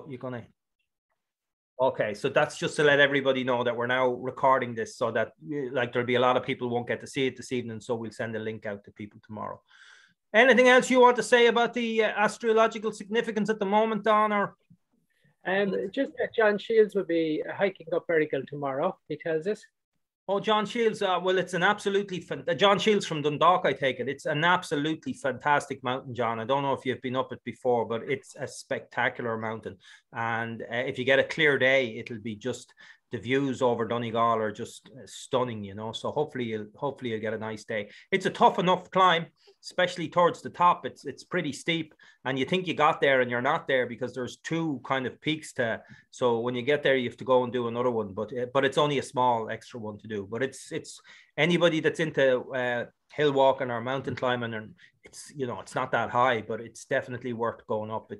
you're gonna. Okay, so that's just to let everybody know that we're now recording this, so that like there'll be a lot of people who won't get to see it this evening. So we'll send a link out to people tomorrow. Anything else you want to say about the astrological significance at the moment, Don? Or just that John Shields will be hiking up Erratic tomorrow, he tells us. Oh, John Shields. Well, it's an absolutely John Shields from Dundalk, I take it. It's an absolutely fantastic mountain, John. I don't know if you've been up it before, but it's a spectacular mountain. And if you get a clear day, it'll be just the views over Donegal are just stunning, you know. So hopefully you'll get a nice day. It's a tough enough climb, especially towards the top. It's pretty steep, and you think you got there and you're not there because there's two kind of peaks to. So when you get there, you have to go and do another one. But it's only a small extra one to do. But it's anybody that's into hill walking or mountain climbing, and it's, you know, it's not that high, but it's definitely worth going up.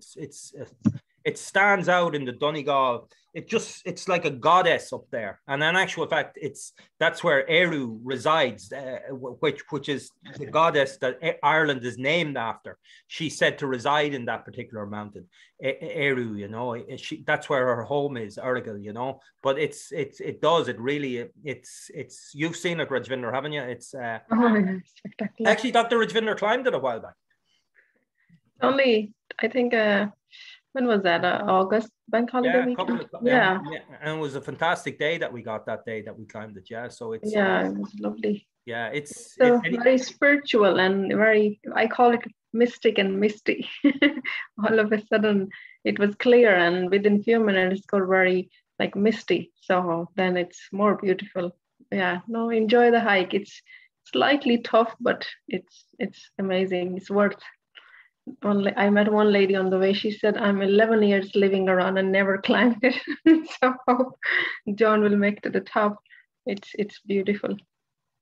It stands out in the Donegal. It's like a goddess up there. And in actual fact, that's where Eru resides, which is the goddess that Ireland is named after. She's said to reside in that particular mountain, Eru, you know. That's where her home is, Erratic, you know. But it's you've seen it, Rajvinder, haven't you? It's actually Dr. Rajvinder climbed it a while back. Only, I think, when was that? August bank holiday weekend? Yeah, and it was a fantastic day that we got that day that we climbed it. Yeah, so it was lovely. Yeah, it's very spiritual and very, I call it mystic and misty. All of a sudden, it was clear, and within a few minutes, it got very like misty. So then it's more beautiful. Yeah, no, enjoy the hike. It's slightly tough, but it's amazing. It's worth. I met one lady on the way. She said, I'm 11 years living around and never climbed it. So John will make it to the top. It's beautiful.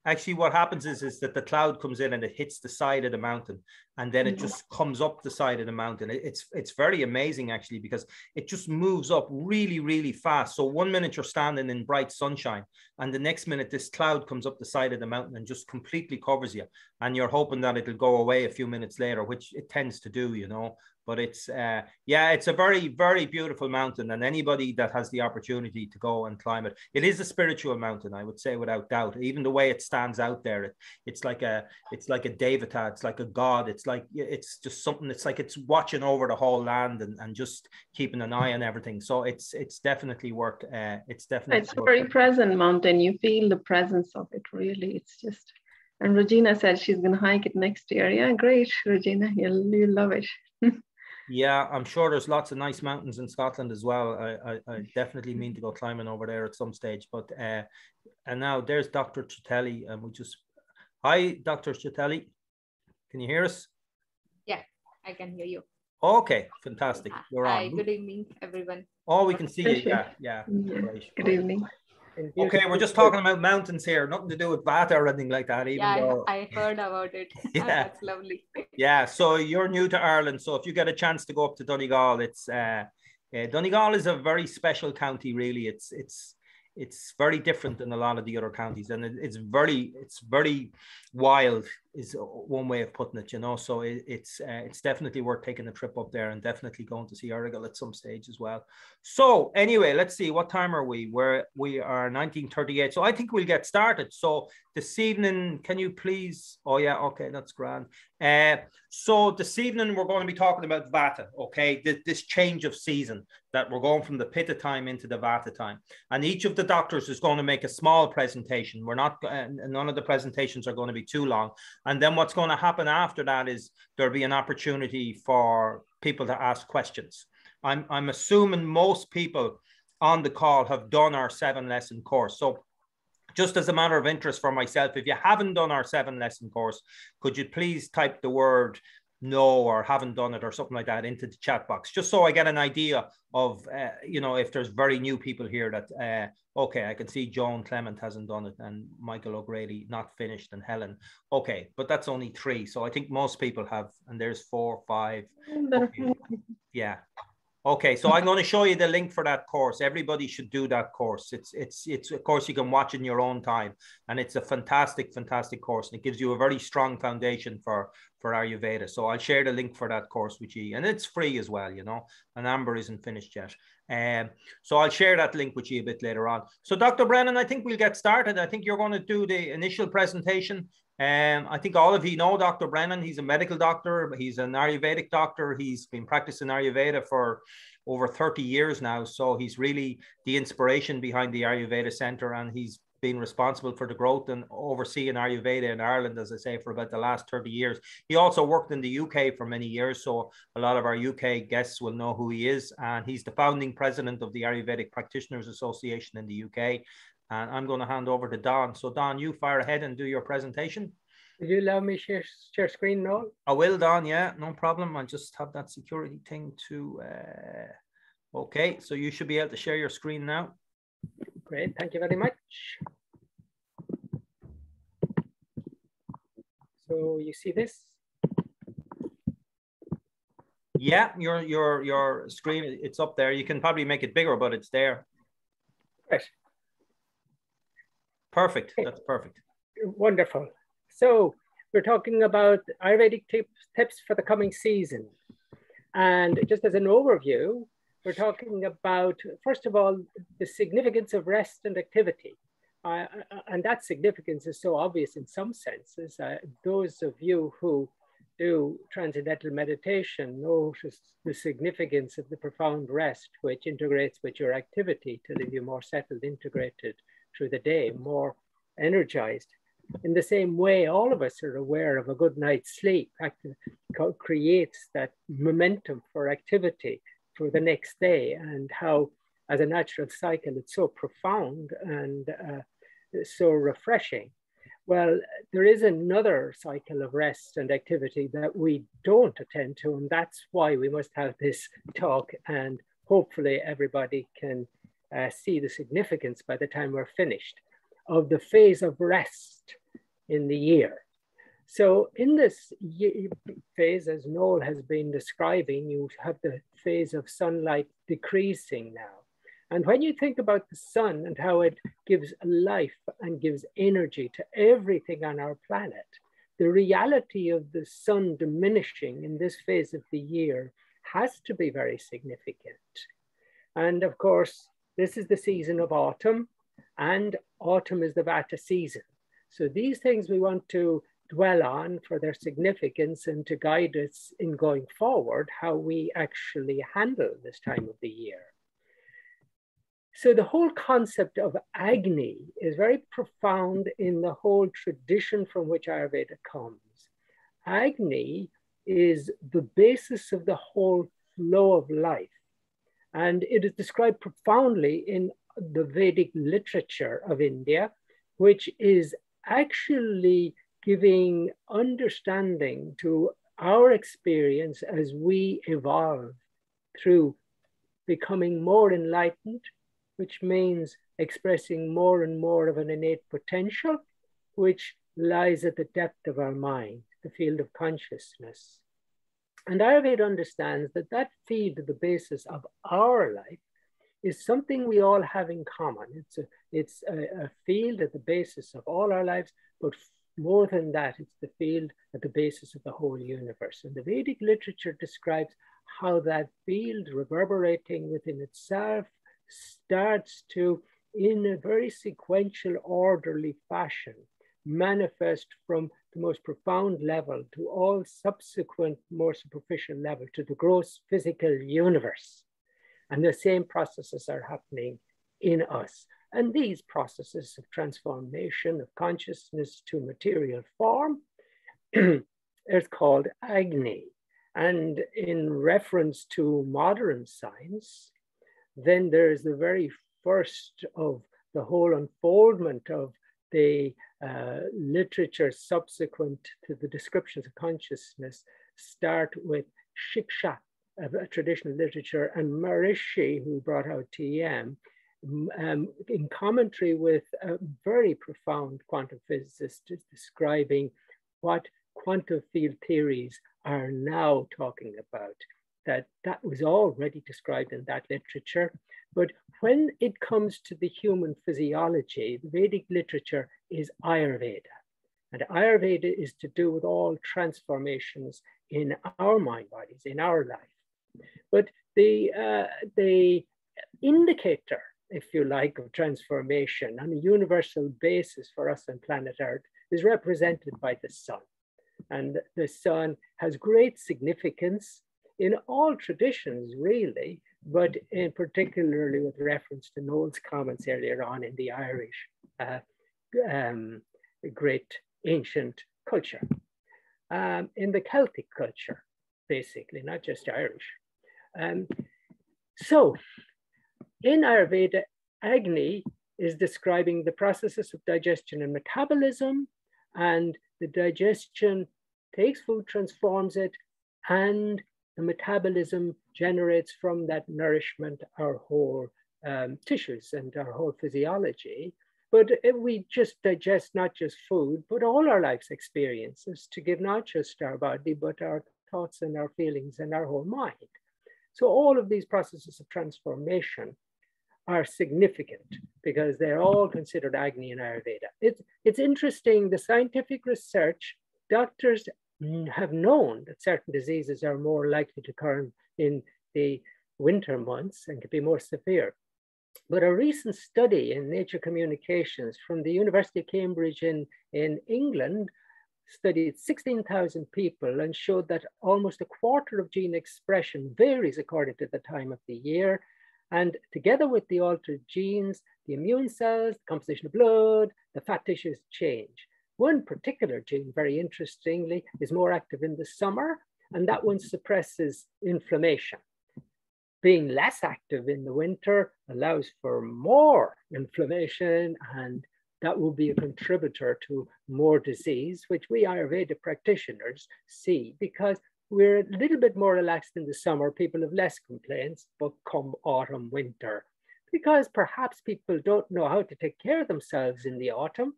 Actually, what happens is that the cloud comes in and it hits the side of the mountain, and then it just comes up the side of the mountain. It's very amazing, actually, because it just moves up really, really fast. So 1 minute you're standing in bright sunshine, and the next minute this cloud comes up the side of the mountain and just completely covers you. And you're hoping that it'll go away a few minutes later, which it tends to do, you know. But it's a very, very beautiful mountain, and anybody that has the opportunity to go and climb it, it is a spiritual mountain, I would say, without doubt. Even the way it stands out there, it's like a devata, it's like a god, it's just something. It's like it's watching over the whole land and just keeping an eye on everything. So it's definitely worth. It's a very present mountain. You feel the presence of it. Really, it's just. And Regina said she's going to hike it next year. Yeah, great, Regina. You'll love it. Yeah, I'm sure there's lots of nice mountains in Scotland as well. I definitely mean to go climbing over there at some stage. But and now there's Dr. Chitelli, and hi, Dr. Chitelli. Can you hear us? Yeah, I can hear you. Okay, fantastic. You're Hi, on. good evening, everyone. Oh, we can see you. Yeah. Great. Good evening. Okay, we're just talking about mountains here, nothing to do with Vata or anything like that. I heard about it. Yeah, that's lovely. Yeah, so you're new to Ireland, so if you get a chance to go up to Donegal, Donegal is a very special county, really. It's very different than a lot of the other counties, and it's very wild is one way of putting it, you know. So it's definitely worth taking a trip up there and definitely going to see Erratic at some stage as well. So anyway, let's see, what time are we? We are 19:38, so I think we'll get started. So this evening, can you please? Oh yeah, okay, that's grand. So this evening we're going to be talking about Vata, okay? This change of season, that we're going from the Pitta time into the Vata time, and each of the doctors is going to make a small presentation. We're not none of the presentations are going to be too long. And then what's going to happen after that is there'll be an opportunity for people to ask questions. I'm assuming most people on the call have done our 7-lesson course. So just as a matter of interest for myself, if you haven't done our 7-lesson course, could you please type the word no or haven't done it or something like that into the chat box, just so I get an idea of, you know, if there's very new people here that, okay, I can see Joan Clement hasn't done it and Michael O'Grady not finished and Helen. Okay, but that's only 3. So I think most people have, and there's 4, 5. Okay. Yeah. Okay, so I'm going to show you the link for that course. Everybody should do that course. It's a course you can watch in your own time, and it's a fantastic course, and it gives you a very strong foundation for Ayurveda. So I'll share the link for that course with you, and it's free as well, you know, and Amber isn't finished yet. So I'll share that link with you a bit later on. So Dr. Brennan, I think we'll get started. I think you're going to do the initial presentation. I think all of you know Dr. Brennan. He's a medical doctor. He's an Ayurvedic doctor. He's been practicing Ayurveda for over 30 years now. So he's really the inspiration behind the Ayurveda Center, and he's been responsible for the growth and overseeing Ayurveda in Ireland, as I say, for about the last 30 years. He also worked in the UK for many years, so a lot of our UK guests will know who he is. And he's the founding president of the Ayurvedic Practitioners Association in the UK. And I'm going to hand over to Don. So Don, you fire ahead and do your presentation. Will you allow me share screen now? I will, Don. Yeah, no problem. I'll just have that security thing to... Okay, so you should be able to share your screen now. Great, thank you very much. So you see this? Yeah, your screen, it's up there. You can probably make it bigger, but it's there. Right. Perfect. That's perfect. Wonderful. So we're talking about Ayurvedic tips for the coming season. And just as an overview, we're talking about, first of all, the significance of rest and activity. And that significance is so obvious in some senses. Those of you who do transcendental meditation notice the significance of the profound rest, which integrates with your activity to leave you more settled, integrated through the day, more energized. In the same way, all of us are aware of a good night's sleep creates that momentum for activity for the next day, and how as a natural cycle it's so profound and so refreshing. Well, there is another cycle of rest and activity that we don't attend to, and that's why we must have this talk, and hopefully everybody can see the significance by the time we're finished of the phase of rest in the year. So in this phase, as Noel has been describing, you have the phase of sunlight decreasing now. And when you think about the sun and how it gives life and gives energy to everything on our planet, the reality of the sun diminishing in this phase of the year has to be very significant. And of course, this is the season of autumn, and autumn is the Vata season. So these things we want to dwell on for their significance and to guide us in going forward, how we actually handle this time of the year. So the whole concept of Agni is very profound in the whole tradition from which Ayurveda comes. Agni is the basis of the whole flow of life. And it is described profoundly in the Vedic literature of India, which is actually giving understanding to our experience as we evolve through becoming more enlightened, which means expressing more and more of an innate potential, which lies at the depth of our mind, the field of consciousness. And Ayurveda understands that that field, the basis of our life, is something we all have in common. It's a field at the basis of all our lives, but more than that, it's the field at the basis of the whole universe. And the Vedic literature describes how that field reverberating within itself starts to, in a very sequential, orderly fashion, manifest from the most profound level to all subsequent, more superficial level, to the gross physical universe. And the same processes are happening in us. And these processes of transformation of consciousness to material form is called Agni. And in reference to modern science, then there's the very first of the whole unfoldment of the literature subsequent to the descriptions of consciousness start with Shiksha, a traditional literature, and Maharishi, who brought out TM, in commentary with a very profound quantum physicist describing what quantum field theories are now talking about, that was already described in that literature. But when it comes to the human physiology, the Vedic literature is Ayurveda. And Ayurveda is to do with all transformations in our mind bodies, in our life. But the indicator, if you like, of transformation on a universal basis for us on planet Earth is represented by the sun. And the sun has great significance in all traditions, really, but in particularly with reference to Noel's comments earlier on in the Irish great ancient culture. In the Celtic culture, basically, not just Irish. So in Ayurveda, Agni is describing the processes of digestion and metabolism, and the digestion takes food, transforms it, and the metabolism generates from that nourishment our whole tissues and our whole physiology. But if we just digest not just food, but all our life's experiences to give not just our body, but our thoughts and our feelings and our whole mind. So all of these processes of transformation are significant because they're all considered Agni in Ayurveda. It's interesting, the scientific research, doctors have known that certain diseases are more likely to occur in the winter months and can be more severe. But a recent study in Nature Communications from the University of Cambridge in England studied 16,000 people and showed that almost a quarter of gene expression varies according to the time of the year. And together with the altered genes, the immune cells, the composition of blood, the fat tissues change. One particular gene, very interestingly, is more active in the summer, and that one suppresses inflammation. Being less active in the winter allows for more inflammation, and that will be a contributor to more disease, which we Ayurveda practitioners see because we're a little bit more relaxed in the summer. People have less complaints, but come autumn, winter, because perhaps people don't know how to take care of themselves in the autumn,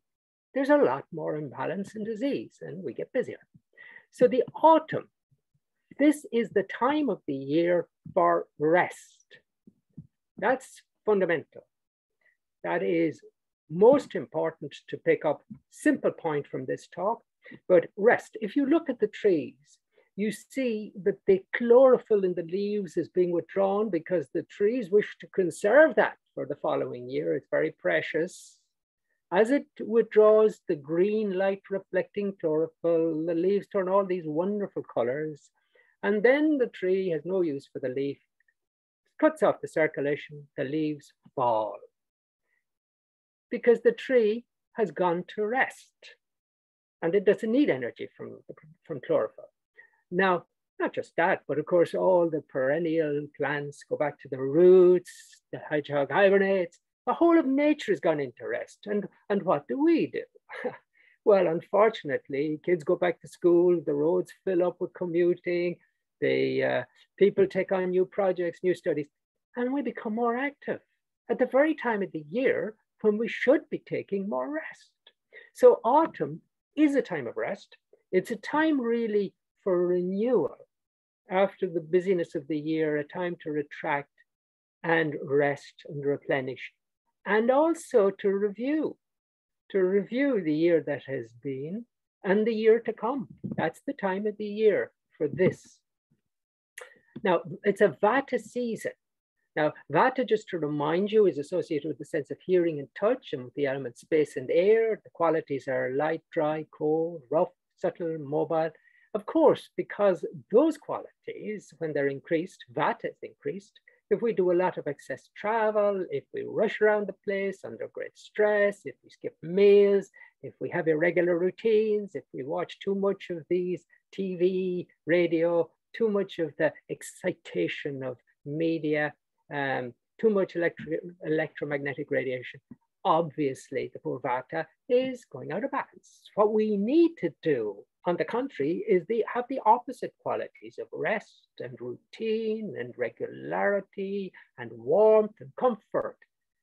there's a lot more imbalance and disease, and we get busier. So the autumn, this is the time of the year for rest. That's fundamental. That is most important to pick up. Simple point from this talk, but rest. If you look at the trees, you see that the chlorophyll in the leaves is being withdrawn because the trees wish to conserve that for the following year. It's very precious. As it withdraws the green light reflecting chlorophyll, the leaves turn all these wonderful colors. And then the tree has no use for the leaf, cuts off the circulation, the leaves fall. Because the tree has gone to rest and it doesn't need energy from chlorophyll. Now, not just that, but of course, all the perennial plants go back to the roots, the hedgehog hibernates, the whole of nature has gone into rest. And what do we do? Well, unfortunately, kids go back to school, the roads fill up with commuting, the people take on new projects, new studies, and we become more active at the very time of the year when we should be taking more rest. So autumn is a time of rest. It's a time really for renewal after the busyness of the year, a time to retract and rest and replenish, and also to review the year that has been and the year to come. That's the time of the year for this. Now, it's a Vata season. Now, Vata, just to remind you, is associated with the sense of hearing and touch and with the elements space and air. The qualities are light, dry, cold, rough, subtle, mobile. Of course, because those qualities, when they're increased, Vata is increased. If we do a lot of excess travel, if we rush around the place under great stress, if we skip meals, if we have irregular routines, if we watch too much of these TV, radio, too much of the excitation of media, too much electromagnetic radiation, obviously the poor Vata is going out of balance. What we need to do, on the contrary, is have the opposite qualities of rest and routine and regularity and warmth and comfort.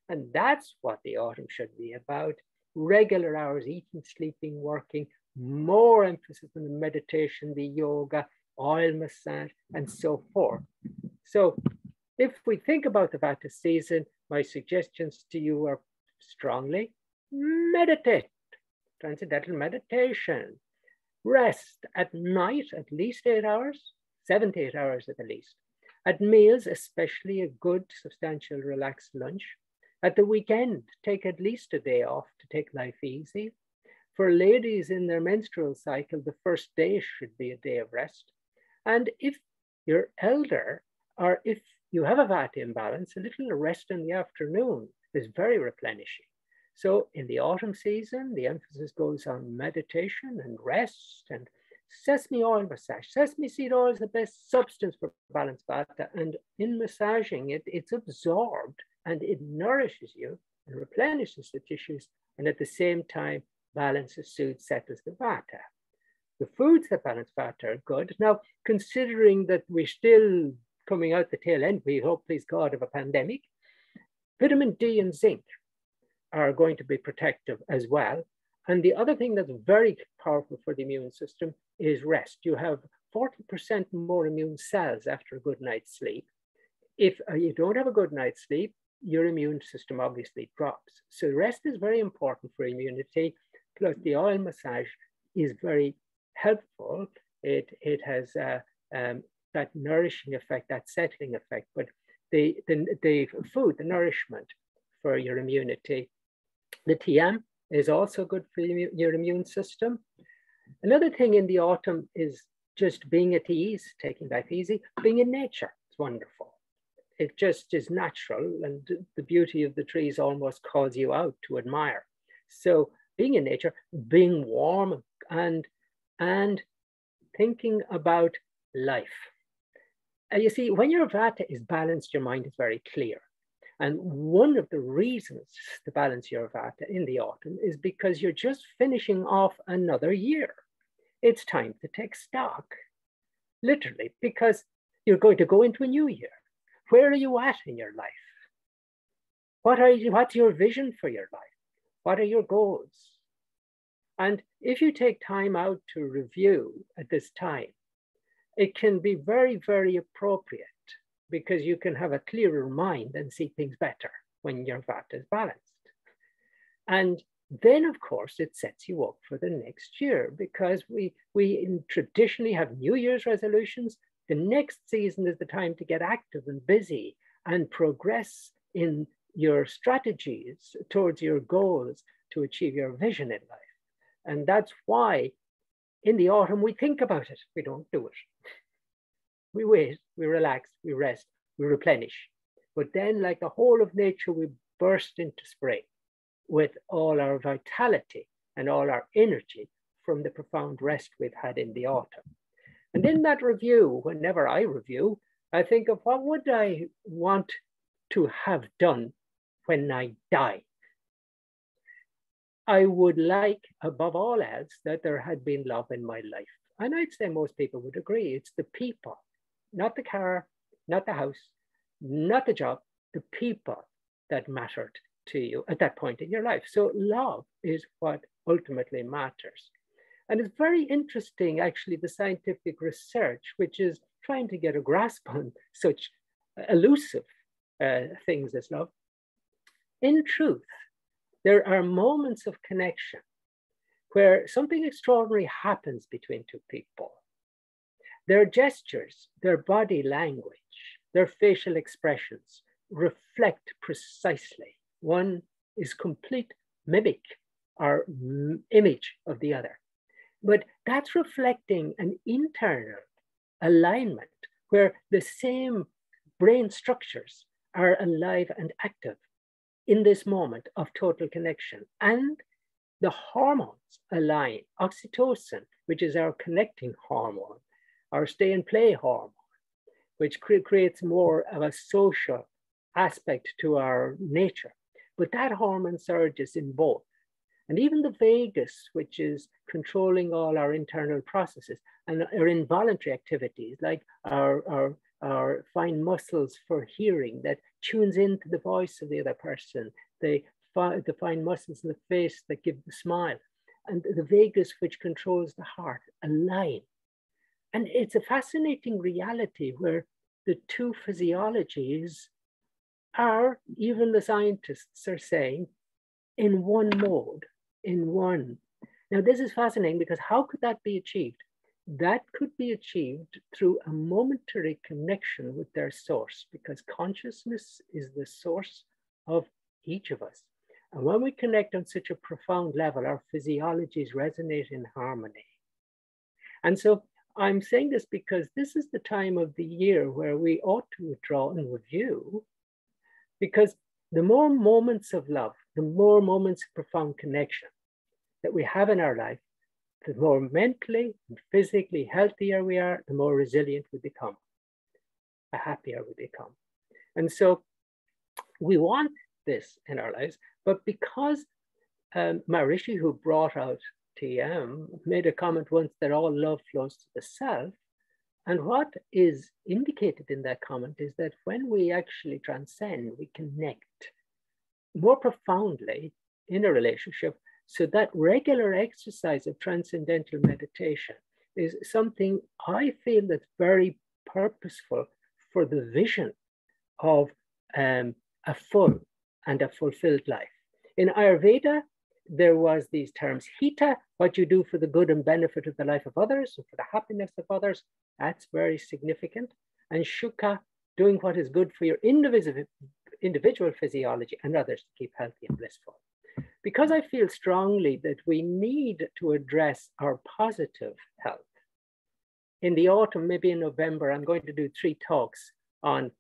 And that's what the autumn should be about. Regular hours, eating, sleeping, working, more emphasis on the meditation, the yoga, oil massage, and so forth. So if we think about the Vata season, my suggestions to you are strongly meditate, transcendental meditation, rest at night, at least 8 hours, 7 to 8 hours at the least. At meals, especially a good, substantial, relaxed lunch. At the weekend, take at least a day off to take life easy. For ladies in their menstrual cycle, the first day should be a day of rest. And if you're elder, or if you have a Vata imbalance, a little rest in the afternoon is very replenishing. So in the autumn season, the emphasis goes on meditation and rest and sesame oil massage. Sesame seed oil is the best substance for balanced Vata. And in massaging it, it's absorbed and it nourishes you and replenishes the tissues. And at the same time, balances, soothes, settles the Vata. The foods that balance Vata are good. Now, considering that we're still coming out the tail end, we hope, please God, of a pandemic, vitamin D and zinc are going to be protective as well. And the other thing that's very powerful for the immune system is rest. You have 40% more immune cells after a good night's sleep. If you don't have a good night's sleep, your immune system obviously drops. So rest is very important for immunity. Plus the oil massage is very helpful. It has that nourishing effect, that settling effect. But the food, the nourishment for your immunity, the TM is also good for your immune system. Another thing in the autumn is just being at ease, taking life easy, being in nature. It's wonderful. It just is natural, and the beauty of the trees almost calls you out to admire. So being in nature, being warm, and thinking about life. You see, when your Vata is balanced, your mind is very clear. And one of the reasons to balance your Vata in the autumn is because you're just finishing off another year. It's time to take stock, literally, because you're going to go into a new year. Where are you at in your life? What's your vision for your life? What are your goals? And if you take time out to review at this time, it can be very, very appropriate, because you can have a clearer mind and see things better when your Vata is balanced. And then, of course, it sets you up for the next year, because we traditionally have New Year's resolutions. The next season is the time to get active and busy and progress in your strategies towards your goals to achieve your vision in life. And that's why in the autumn, we think about it. We don't do it. We wait, we relax, we rest, we replenish. But then, like the whole of nature, we burst into spring with all our vitality and all our energy from the profound rest we've had in the autumn. And in that review, whenever I review, I think of what would I want to have done when I die. I would like, above all else, that there had been love in my life. And I'd say most people would agree. It's the people, not the car, not the house, not the job, the people that mattered to you at that point in your life. So love is what ultimately matters. And it's very interesting, actually, the scientific research, which is trying to get a grasp on such elusive things as love. In truth, there are moments of connection where something extraordinary happens between two people. Their gestures, their body language, their facial expressions reflect precisely. One is complete mimic or image of the other. But that's reflecting an internal alignment where the same brain structures are alive and active in this moment of total connection. And the hormones align. Oxytocin, which is our connecting hormone, our stay and play hormone, which creates more of a social aspect to our nature. But that hormone surges in both. And even the vagus, which is controlling all our internal processes and our involuntary activities, like our fine muscles for hearing that tunes into the voice of the other person, the fine muscles in the face that give the smile, and the vagus, which controls the heart, align. And it's a fascinating reality where the two physiologies are, even the scientists are saying, in one mode, in one. Now, this is fascinating because how could that be achieved? That could be achieved through a momentary connection with their source, because consciousness is the source of each of us. And when we connect on such a profound level, our physiologies resonate in harmony. And so I'm saying this because this is the time of the year where we ought to withdraw and review, because the more moments of love, the more moments of profound connection that we have in our life, the more mentally and physically healthier we are, the more resilient we become, the happier we become. And so we want this in our lives, but because Maharishi, who brought out TM, made a comment once that all love flows to the self. And what is indicated in that comment is that when we actually transcend, we connect more profoundly in a relationship. So that regular exercise of transcendental meditation is something I feel that's very purposeful for the vision of a full and a fulfilled life. In Ayurveda, there was these terms, hita, what you do for the good and benefit of the life of others, or for the happiness of others, that's very significant. And shuka, doing what is good for your individual physiology and others to keep healthy and blissful. Because I feel strongly that we need to address our positive health. In the autumn, maybe in November, I'm going to do 3 talks on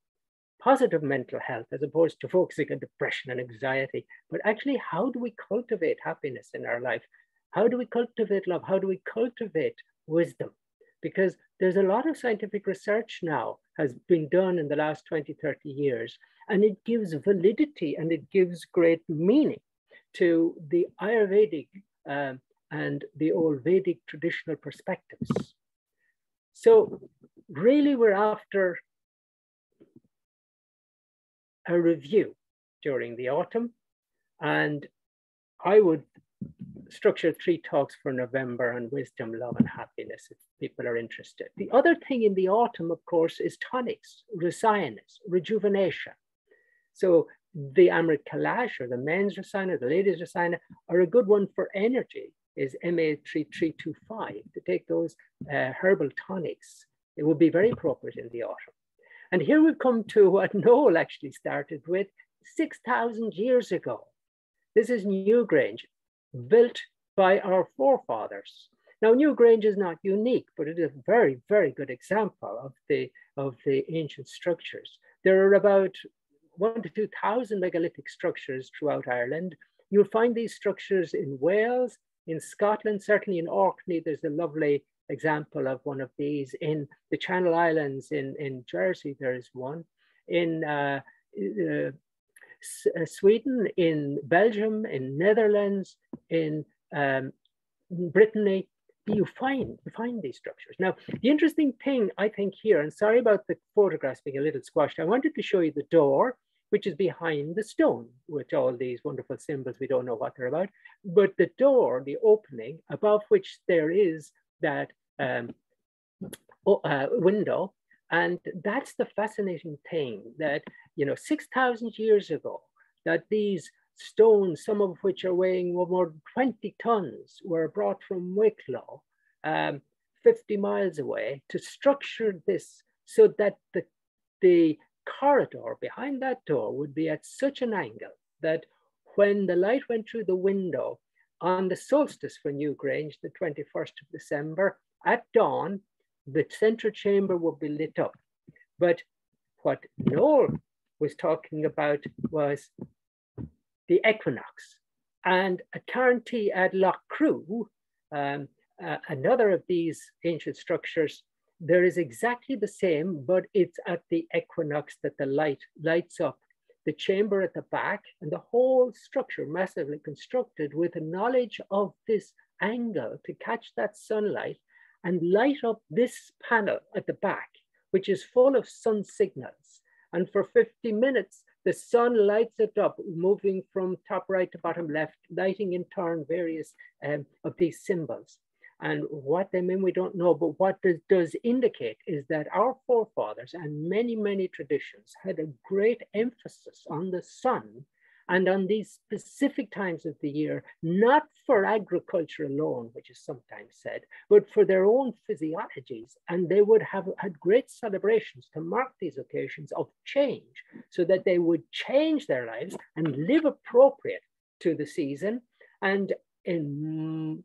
positive mental health as opposed to focusing on depression and anxiety, but actually how do we cultivate happiness in our life? How do we cultivate love? How do we cultivate wisdom? Because there's a lot of scientific research now has been done in the last 20, 30 years, and it gives validity and it gives great meaning to the Ayurvedic and the old Vedic traditional perspectives. So really we're after a review during the autumn, and I would structure 3 talks for November on wisdom, love, and happiness if people are interested. The other thing in the autumn, of course, is tonics, rasayanas, rejuvenation. So the Amrit Kalash, or the men's rasayana, the ladies' rasayana, are a good one for energy, is MA3325, to take those herbal tonics. It would be very appropriate in the autumn. And here we've come to what Noel actually started with 6,000 years ago. This is Newgrange, built by our forefathers. Now, Newgrange is not unique, but it is a very, very good example of the ancient structures. There are about 1,000 to 2,000 megalithic structures throughout Ireland. You'll find these structures in Wales, in Scotland, certainly in Orkney. There's a lovely example of one of these. In the Channel Islands in Jersey, there is one. In Sweden, in Belgium, in Netherlands, in Brittany, you find these structures. Now, the interesting thing I think here, and sorry about the photographs being a little squashed, I wanted to show you the door, which is behind the stone, with all these wonderful symbols. We don't know what they're about, but the door, the opening, above which there is that window. And that's the fascinating thing, that, 6,000 years ago, that these stones, some of which are weighing more than 20 tons, were brought from Wicklow, 50 miles away, to structure this so that the corridor behind that door would be at such an angle that when the light went through the window on the solstice for Newgrange, the 21st of December, at dawn, the central chamber would be lit up. But what Noel was talking about was the equinox. And a Carntee at Lough Crew, another of these ancient structures, there is exactly the same, but it's at the equinox that the light lights up the chamber at the back, and the whole structure massively constructed with a knowledge of this angle to catch that sunlight and light up this panel at the back, which is full of sun signals. And for 50 minutes, the sun lights it up, moving from top right to bottom left, lighting in turn various of these symbols. And what they mean, we don't know, but what this does indicate is that our forefathers and many, many traditions had a great emphasis on the sun and on these specific times of the year, not for agriculture alone, which is sometimes said, but for their own physiologies. And they would have had great celebrations to mark these occasions of change so that they would change their lives and live appropriate to the season. And in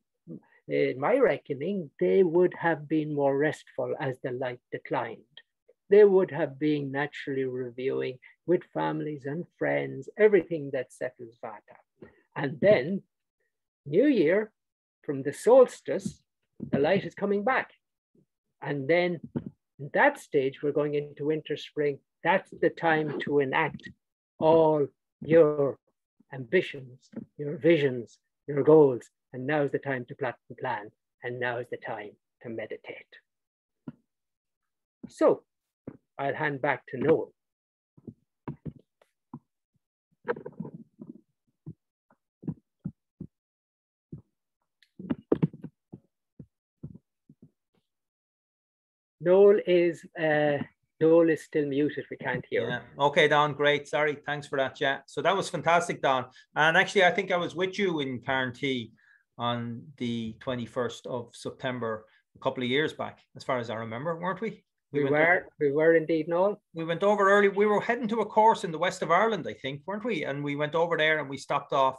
my reckoning, they would have been more restful as the light declined. They would have been naturally reviewing with families and friends, everything that settles Vata. And then New Year, from the solstice, the light is coming back. And then in that stage, we're going into winter, spring. That's the time to enact all your ambitions, your visions, your goals. And now's the time to plot and plan. And now is the time to meditate. So I'll hand back to Noel. Noel is still muted. We can't hear him. Okay, Don, great. Sorry, thanks for that. Yeah, so that was fantastic, Don. And actually, I think I was with you in Carntee on the 21st of September a couple of years back, as far as I remember, weren't we? We were indeed, Noel. We went over early. We were heading to a course in the west of Ireland, I think, weren't we? And we went over there and we stopped off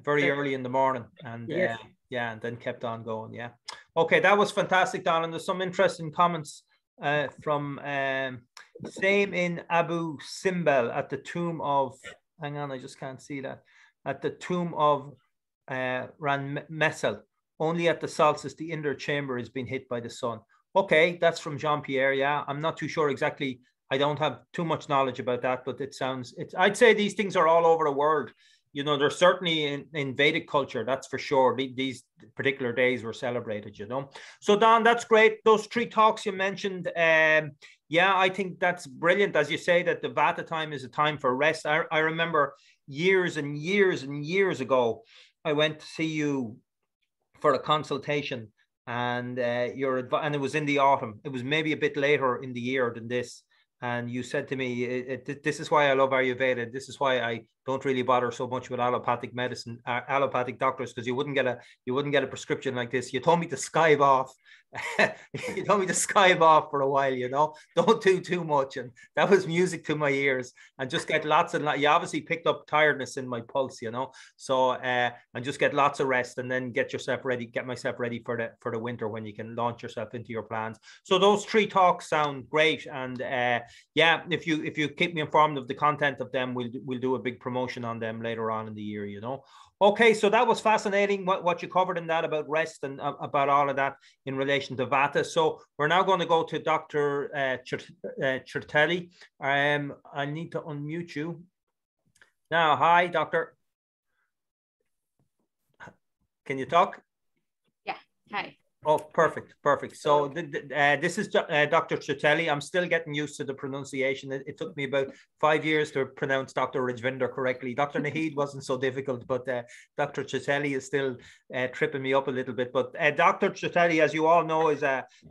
very early in the morning, and yes. and then kept on going. Yeah. Okay, that was fantastic, Don. And there's some interesting comments from same in Abu Simbel at the tomb of, hang on, I just can't see that, at the tomb of Ranmesel. Only at the solstice, the inner chamber is being hit by the sun. Okay, that's from Jean-Pierre. Yeah, I'm not too sure exactly. I don't have too much knowledge about that, but it sounds, I'd say these things are all over the world. You know, they're certainly in Vedic culture, that's for sure. These particular days were celebrated, you know. So Don, that's great. Those 3 talks you mentioned, yeah, I think that's brilliant. As you say, that the Vata time is a time for rest. I remember years and years and years ago, I went to see you for a consultation, and and it was in the autumn. It was maybe a bit later in the year than this. And you said to me, this is why I love Ayurveda. This is why I don't really bother so much with allopathic medicine, allopathic doctors, because you wouldn't get a prescription like this. You told me to skive off. You told me to skive off for a while, you know, don't do too much. And that was music to my ears, and just get lots and you obviously picked up tiredness in my pulse, you know, so and just get lots of rest, and then get myself ready for the winter, when you can launch yourself into your plans. So those 3 talks sound great. And yeah, if you keep me informed of the content of them, we'll do a big promotion on them later on in the year, you know. Okay, so that was fascinating what you covered in that about rest and about all of that in relation to Vata. So we're now going to go to Dr. Chertelli. I need to unmute you. Now, hi, Doctor. Can you talk? Yeah, hi. Oh, perfect. So this is Dr. Chertelli. I'm still getting used to the pronunciation. It took me about 5 years to pronounce Dr. Rajvinder correctly. Dr. Naheed wasn't so difficult, but Dr. Chertelli is still tripping me up a little bit. But Dr. Chertelli, as you all know,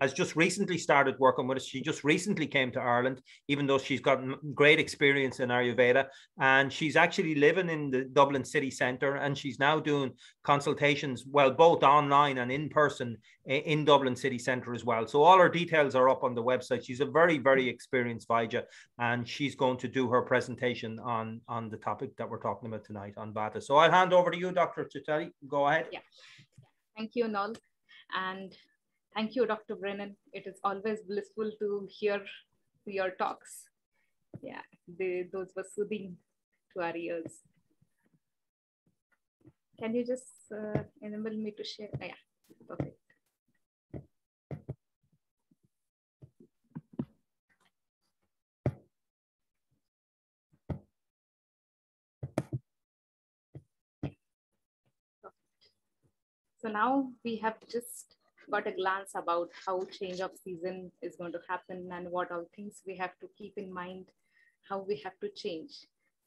has just recently started working with us. She just recently came to Ireland, even though she's got great experience in Ayurveda. And she's actually living in the Dublin city centre, and she's now doing consultations, well, both online and in person, in Dublin city centre as well. So all her details are up on the website. She's a very, very experienced Vaidya, and she's going to do her presentation on the topic that we're talking about tonight, on Vata. So I'll hand over to you, Dr. Chertelli. Go ahead. Yeah. Thank you, Noel. And thank you, Dr. Brennan. It is always blissful to hear your talks. Yeah, those were soothing to our ears. Can you just enable me to share? Oh, yeah, perfect. So now we have just got a glance about how change of season is going to happen and what all things we have to keep in mind, how we have to change.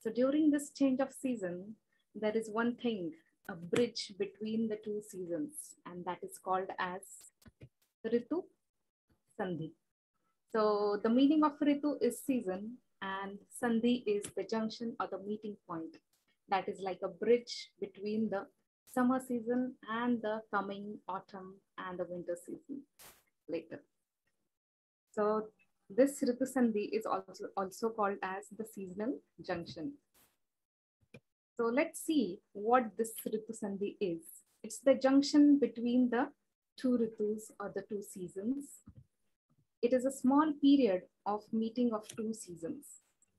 So during this change of season, there is one thing a bridge between the two seasons, and that is called as Ritu Sandhi. So the meaning of Ritu is season, and Sandhi is the junction or the meeting point. That is like a bridge between the summer season and the coming autumn and the winter season later. So this Ritu Sandhi is also called as the seasonal junction. So let's see what this Ritu Sandhi is. It's the junction between the two Ritus or the two seasons. It is a small period of meeting of two seasons.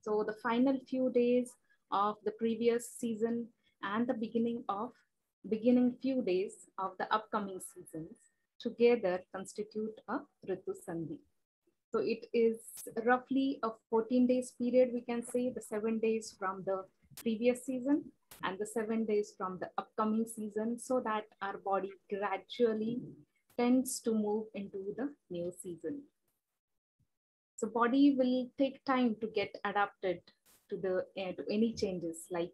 So the final few days of the previous season and the beginning few days of the upcoming seasons together constitute a Ritu Sandhi. So it is roughly a 14 days period, we can say, the 7 days from the previous season and the 7 days from the upcoming season, so that our body gradually tends to move into the new season. So body will take time to get adapted to to any changes, like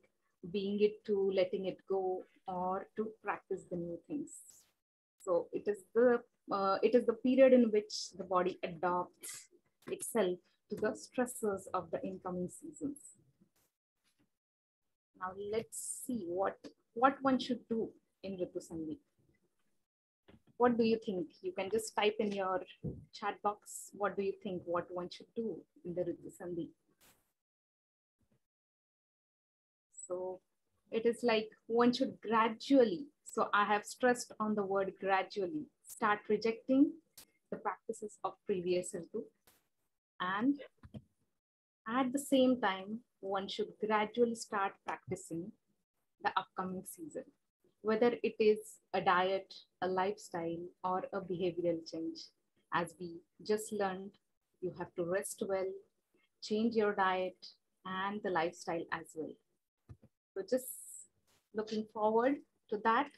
being it to letting it go or to practice the new things. So it is the period in which the body adapts itself to the stresses of the incoming seasons. Now let's see what one should do in Ritu Sandhi. What do you think? You can just type in your chat box. What do you think what one should do in the Ritu Sandhi? So it is like one should gradually, so I have stressed on the word gradually, start rejecting the practices of previous Ritu, and at the same time, one should gradually start practicing the upcoming season, whether it is a diet, a lifestyle, or a behavioral change. As we just learned, you have to rest well, change your diet and the lifestyle as well. So just looking forward to that.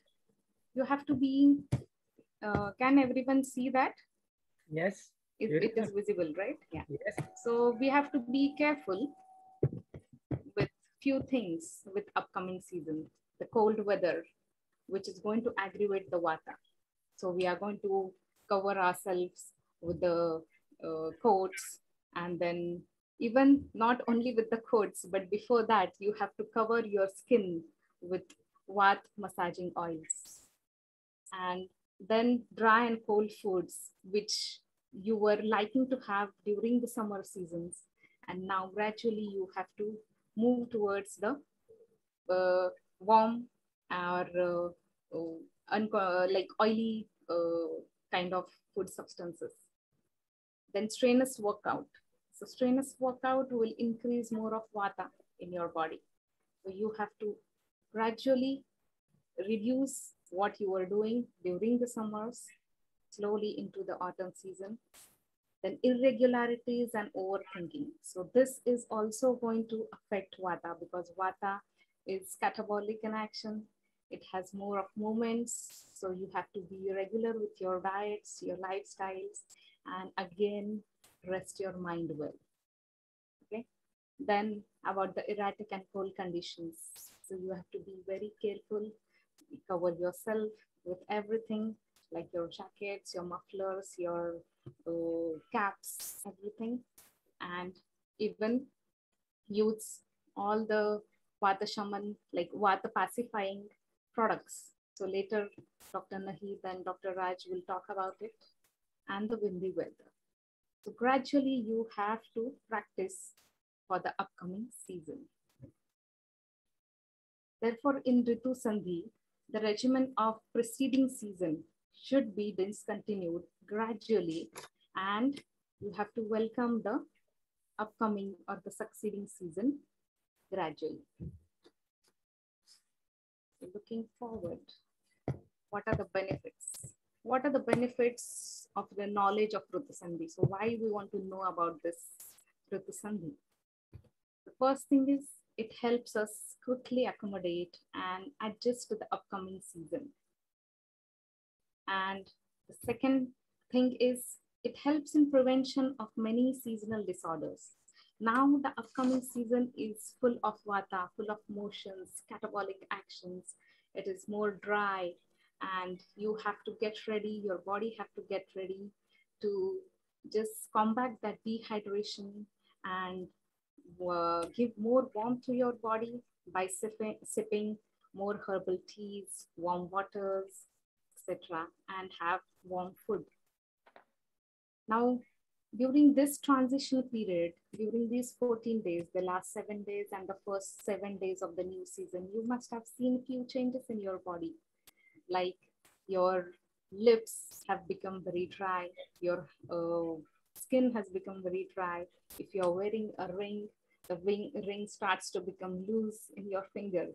You have to be, can everyone see that? Yes. It is visible, right? Yeah. Yes. So we have to be careful with few things with upcoming season. The cold weather, which is going to aggravate the vata. So we are going to cover ourselves with the coats, and then even not only with the coats, but before that, you have to cover your skin with vat massaging oils. And then dry and cold foods, which you were liking to have during the summer seasons. And now gradually you have to move towards the warm or like oily kind of food substances. Then strenuous workout. So strenuous workout will increase more of vata in your body. So you have to gradually reduce what you were doing during the summers, slowly into the autumn season. Then irregularities and overthinking. So this is also going to affect vata, because vata is catabolic in action. It has more of movements. So you have to be regular with your diets, your lifestyles, and again, rest your mind well. Okay. Then about the erratic and cold conditions. So you have to be very careful, cover yourself with everything, like your jackets, your mufflers, your caps, everything. And even use all the vata shaman, like vata pacifying products. So later, Dr. Nahid and Dr. Raj will talk about it, and the windy weather. So gradually you have to practice for the upcoming season. Therefore, in Ritu Sandhi, the regimen of preceding season should be discontinued gradually, and you have to welcome the upcoming or the succeeding season gradually. So looking forward, what are the benefits? What are the benefits of the knowledge of Ritu Sandhi? So why we want to know about this Ritu Sandhi? The first thing is it helps us quickly accommodate and adjust to the upcoming season. And the second thing is it helps in prevention of many seasonal disorders. Now the upcoming season is full of vata, full of motions, catabolic actions. it is more dry, and you have to get ready, your body have to get ready to just combat that dehydration and give more warmth to your body by sipping more herbal teas, warm waters, etc., and have warm food. Now, during this transition period, during these 14 days, the last 7 days and the first 7 days of the new season, you must have seen a few changes in your body. Like your lips have become very dry, your skin has become very dry. If you're wearing a ring, the ring starts to become loose in your finger.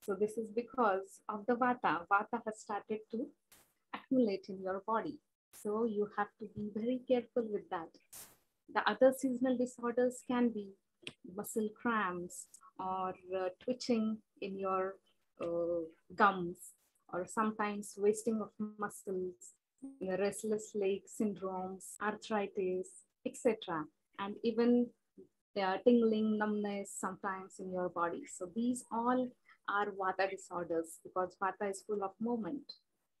So this is because of the Vata. Vata has started to accumulate in your body. So you have to be very careful with that. The other seasonal disorders can be muscle cramps or twitching in your gums, or sometimes wasting of muscles, restless leg syndromes, arthritis, etc. And even tingling, numbness sometimes in your body. So these all are Vata disorders because Vata is full of movement.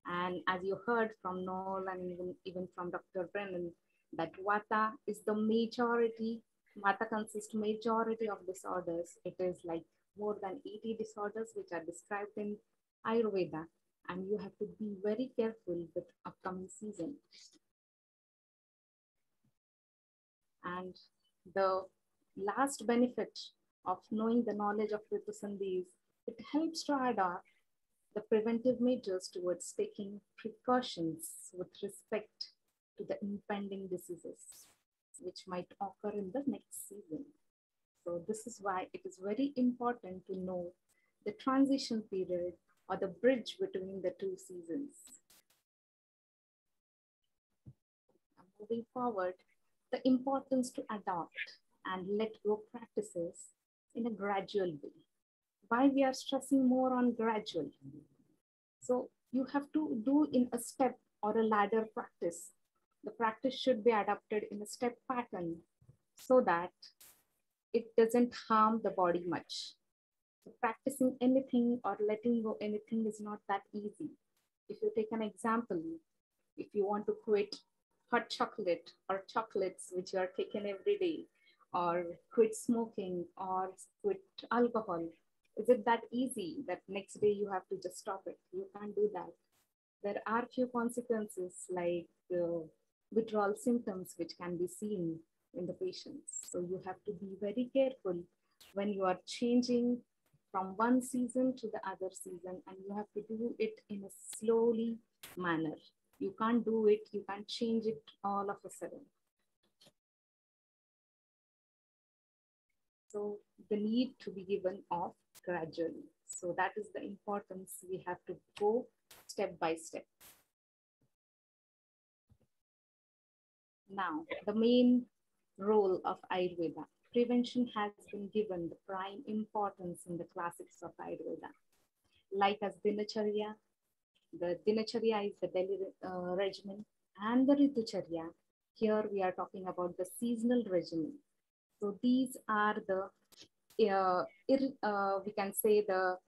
And as you heard from Noel and even from Dr. Brennan, that Vata is the majority, Vata consists majority of disorders. It is like more than 80 disorders which are described in Ayurveda. And you have to be very careful with upcoming season. And the last benefit of knowing the knowledge of Ritu Sandhi is it helps to adopt the preventive measures towards taking precautions with respect to the impending diseases which might occur in the next season. So this is why it is very important to know the transition period or the bridge between the two seasons. Moving forward, the importance to adopt and let go practices in a gradual way. Why we are stressing more on gradual? So you have to do in a step or a ladder practice. The practice should be adapted in a step pattern so that it doesn't harm the body much. So practicing anything or letting go anything is not that easy. If you take an example, if you want to quit hot chocolate or chocolates which you are taking every day, or quit smoking or quit alcohol, is it that easy that next day you have to just stop it? You can't do that. There are few consequences like withdrawal symptoms which can be seen in the patients. So you have to be very careful when you are changing from one season to the other season, and you have to do it in a slowly manner. You can't do it, you can't change it all of a sudden. So the need to be given off gradually. So that is the importance. We have to go step by step. Now, the main role of Ayurveda. Prevention has been given the prime importance in the classics of Ayurveda. Like as Dinacharya, the Dinacharya is the daily regimen, and the Ritucharya. Here we are talking about the seasonal regimen. So these are the, we can say the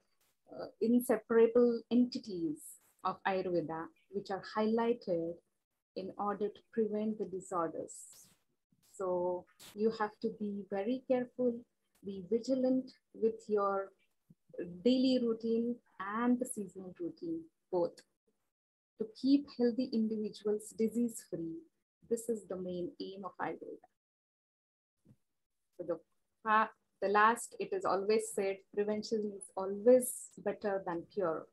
inseparable entities of Ayurveda, which are highlighted in order to prevent the disorders. So you have to be very careful, be vigilant with your daily routine and the seasonal routine, both. To keep healthy individuals disease-free, this is the main aim of Ayurveda. So the last, it is always said, prevention is always better than cure.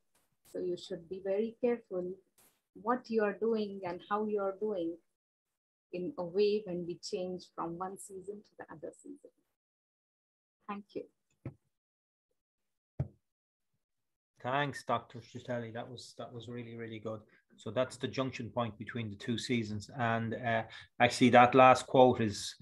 So you should be very careful what you are doing and how you are doing in a way when we change from one season to the other season. Thank you. Thanks, Dr. Chitali. That was really, really good. So that's the junction point between the two seasons. And actually that last quote is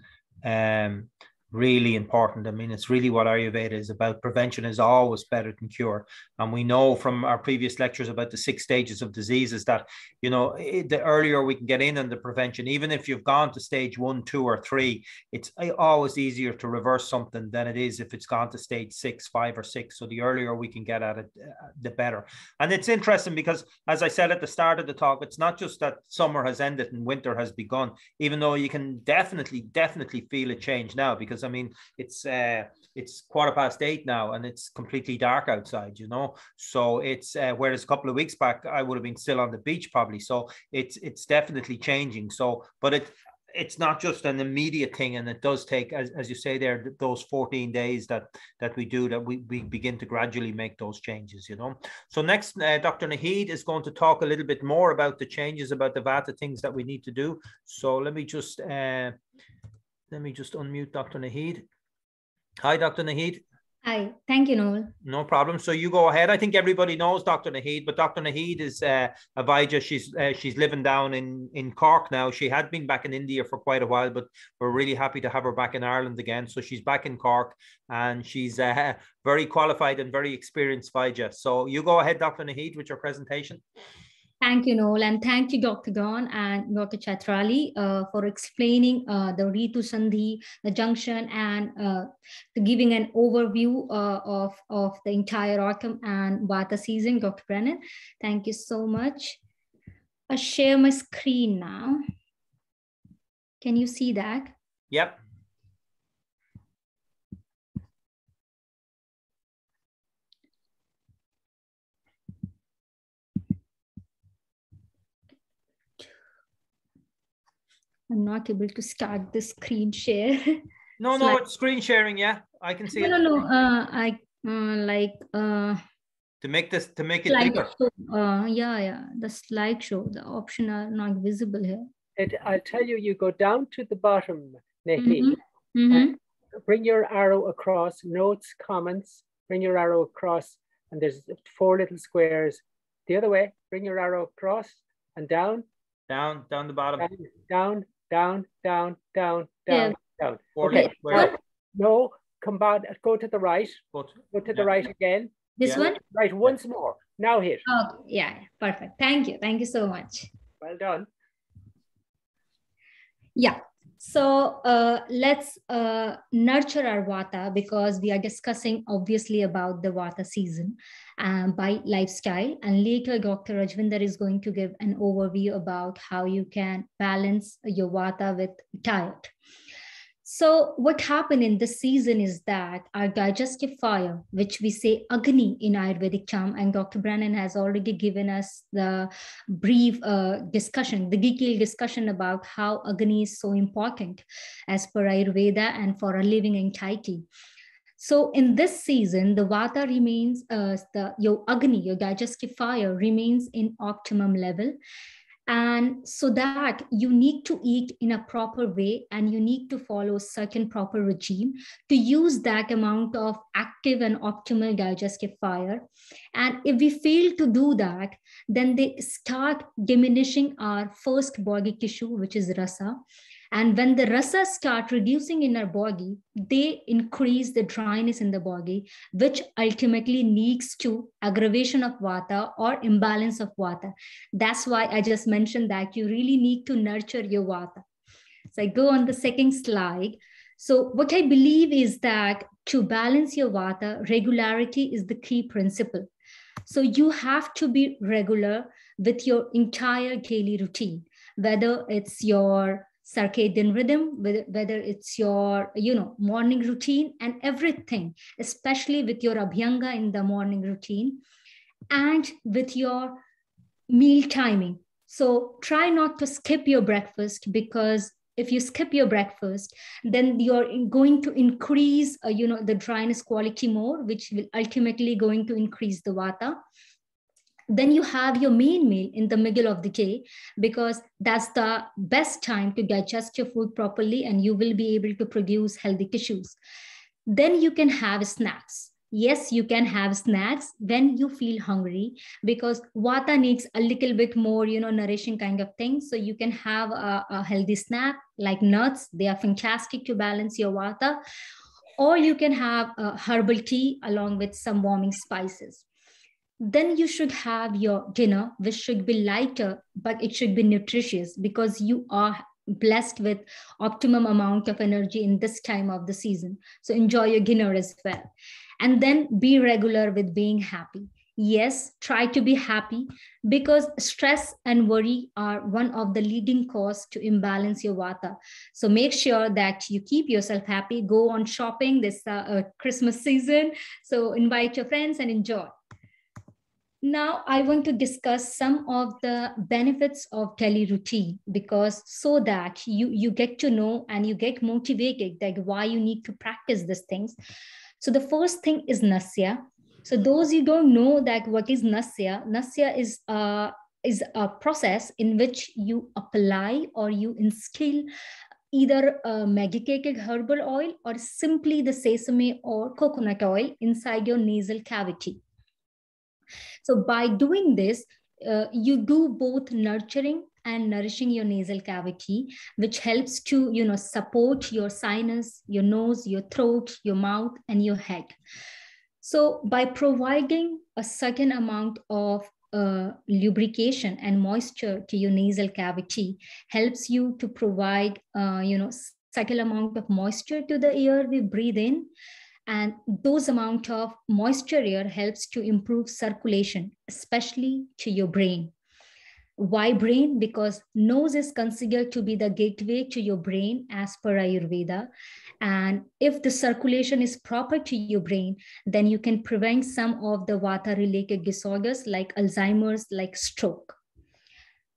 really important. I mean, it's really what Ayurveda is about. Prevention is always better than cure. And we know from our previous lectures about the 6 stages of diseases that, you know, the earlier we can get in on the prevention, even if you've gone to stage 1, 2, or 3, it's always easier to reverse something than it is if it's gone to stage 6, 5, or 6. So the earlier we can get at it, the better. And it's interesting because, as I said at the start of the talk, it's not just that summer has ended and winter has begun, even though you can definitely feel a change now, because I mean, it's 8:15 now and it's completely dark outside, you know. So it's whereas a couple of weeks back I would have been still on the beach probably. So it's definitely changing. So, but it's not just an immediate thing, and it does take, as you say there, those 14 days that we do, that we begin to gradually make those changes, you know. So next, Dr. Naheed is going to talk a little bit more about the changes, about the Vata things that we need to do. So let me just unmute Dr. Naheed. Hi, Dr. Naheed. Hi, thank you, Noel. No problem. So you go ahead. I think everybody knows Dr. Naheed, but Dr. Naheed is Abhyanga. She's living down in Cork now. She had been back in India for quite a while, but we're really happy to have her back in Ireland again. So she's back in Cork, and she's very qualified and very experienced Vaidya. So you go ahead, Dr. Naheed, with your presentation. Thank you, Noel, and thank you, Dr. Gaun and Dr. Chatrali, for explaining the Ritu Sandhi, the junction, and giving an overview of the entire autumn and Vata season, Dr. Brennan. Thank you so much. I'll share my screen now. Can you see that? Yep. I'm not able to start the screen share. No, it's screen sharing. Yeah, I can see it. No. To make it bigger. Yeah. The slideshow, the options are not visible here. I'll tell you, you go down to the bottom, Naheed, and bring your arrow across, notes, comments, bring your arrow across, and there's 4 little squares. The other way, bring your arrow across and down. Down the bottom. Down. Yeah. Down. 4 Okay. little squares. No, come back, go to the right. Go to the right again. This one? Right, once more. Now hit. Oh, yeah, perfect. Thank you so much. Well done. Yeah, so let's nurture our Vata, because we are discussing obviously about the Vata season by lifestyle. And later, Dr. Rajvinder is going to give an overview about how you can balance your Vata with diet. So what happened in this season is that our digestive fire, which we say Agni in Ayurvedic charm, and Dr. Brennan has already given us the brief discussion, the detailed discussion about how Agni is so important as per Ayurveda and for our living entirety. So in this season, the Vata remains, your Agni, your digestive fire remains in optimum level. And so that you need to eat in a proper way, and you need to follow a certain proper regime to use that amount of active and optimal digestive fire. And if we fail to do that, then they start diminishing our first body tissue, which is rasa. And when the rasas start reducing in our body, they increase the dryness in the body, which ultimately leads to aggravation of Vata or imbalance of Vata. That's why I just mentioned that you really need to nurture your Vata. So I go on the second slide. So what I believe is that to balance your Vata, regularity is the key principle. So you have to be regular with your entire daily routine, whether it's your circadian rhythm, whether it's your morning routine and everything, especially with your Abhyanga in the morning routine and with your meal timing. So try not to skip your breakfast, because if you skip your breakfast, then you're going to increase the dryness quality more, which will ultimately going to increase the Vata. Then you have your main meal in the middle of the day, because that's the best time to digest your food properly and you will be able to produce healthy tissues. Then you can have snacks. Yes, you can have snacks when you feel hungry, because Vata needs a little bit more, nourishing kind of thing. So you can have a healthy snack like nuts. They are fantastic to balance your Vata. Or you can have a herbal tea along with some warming spices. Then you should have your dinner, which should be lighter, but it should be nutritious, because you are blessed with optimum amount of energy in this time of the season. So enjoy your dinner as well. And then be regular with being happy. Yes, try to be happy, because stress and worry are one of the leading cause to imbalance your Vata. So make sure that you keep yourself happy. Go on shopping this Christmas season. So invite your friends and enjoy. Now, I want to discuss some of the benefits of daily routine, because so that you get to know and you get motivated that why you need to practice these things. So the first thing is Nasya. So those you don't know that what is Nasya, Nasya is a process in which you apply or you instill either a medicated herbal oil or simply the sesame or coconut oil inside your nasal cavity. So by doing this, you do both nurturing and nourishing your nasal cavity, which helps to, support your sinus, your nose, your throat, your mouth, and your head. So by providing a certain amount of lubrication and moisture to your nasal cavity, helps you to provide, certain amount of moisture to the air we breathe in. And those amount of moisture air helps to improve circulation, especially to your brain. Why brain? Because nose is considered to be the gateway to your brain as per Ayurveda. And if the circulation is proper to your brain, then you can prevent some of the Vata related disorders like Alzheimer's, like stroke.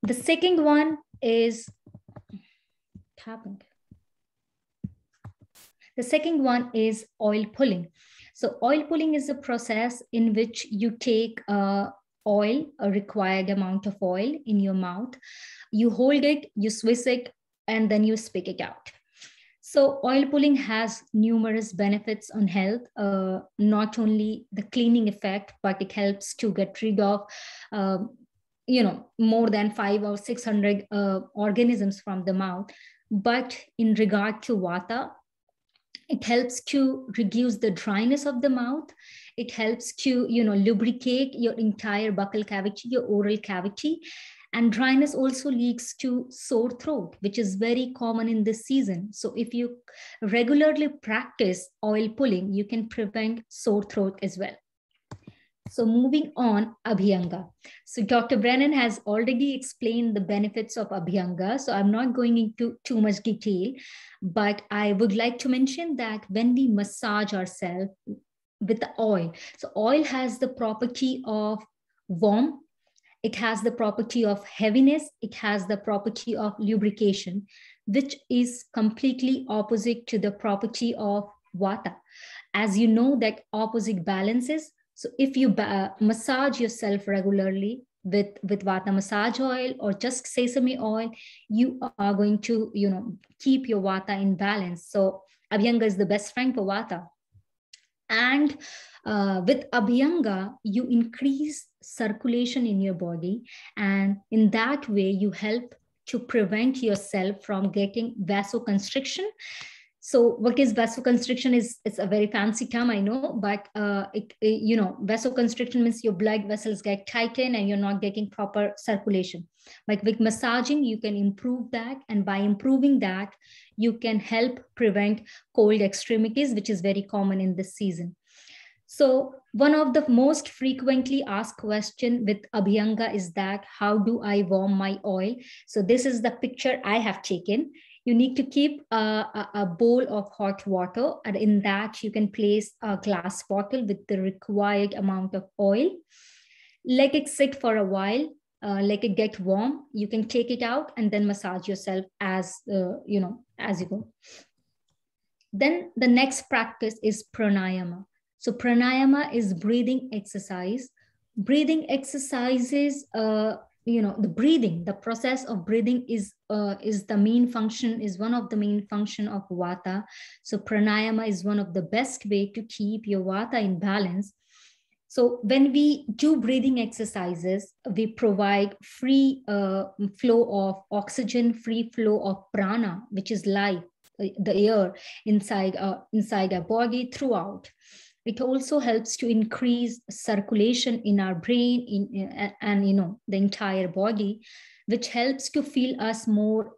The second one is, the second one is oil pulling. So oil pulling is a process in which you take oil, a required amount of oil in your mouth. You hold it, you swish it, and then you spit it out. So oil pulling has numerous benefits on health, not only the cleaning effect, but it helps to get rid of, more than 500 or 600 organisms from the mouth. But in regard to Vata, it helps to reduce the dryness of the mouth. It helps to, lubricate your entire buccal cavity, your oral cavity. And dryness also leads to sore throat, which is very common in this season. So if you regularly practice oil pulling, you can prevent sore throat as well. So moving on, Abhyanga. So Dr. Brennan has already explained the benefits of Abhyanga. So I'm not going into too much detail, but I would like to mention that when we massage ourselves with the oil, so oil has the property of warm, it has the property of heaviness, it has the property of lubrication, which is completely opposite to the property of Vata. As you know that opposite balances. So if you massage yourself regularly with Vata massage oil or just sesame oil, you are going to, keep your Vata in balance. So Abhyanga is the best friend for Vata. And with Abhyanga, you increase circulation in your body. And in that way, you help to prevent yourself from getting vasoconstriction. So what is vasoconstriction it's a very fancy term, I know, but vasoconstriction means your blood vessels get tightened and you're not getting proper circulation. Like with massaging, you can improve that. And by improving that, you can help prevent cold extremities, which is very common in this season. So one of the most frequently asked question with Abhyanga is that, how do I warm my oil? So this is the picture I have taken. You need to keep a bowl of hot water, and in that you can place a glass bottle with the required amount of oil. Let it sit for a while, let it get warm. You can take it out and then massage yourself as you go. Then the next practice is pranayama. So pranayama is breathing exercise. Breathing exercises the breathing, the process of breathing is the main function, is one of the main function of vata. So pranayama is one of the best way to keep your vata in balance. So when we do breathing exercises, we provide free flow of oxygen, free flow of prana, which is life, the air inside our body throughout. It also helps to increase circulation in our brain and the entire body, which helps to feel us more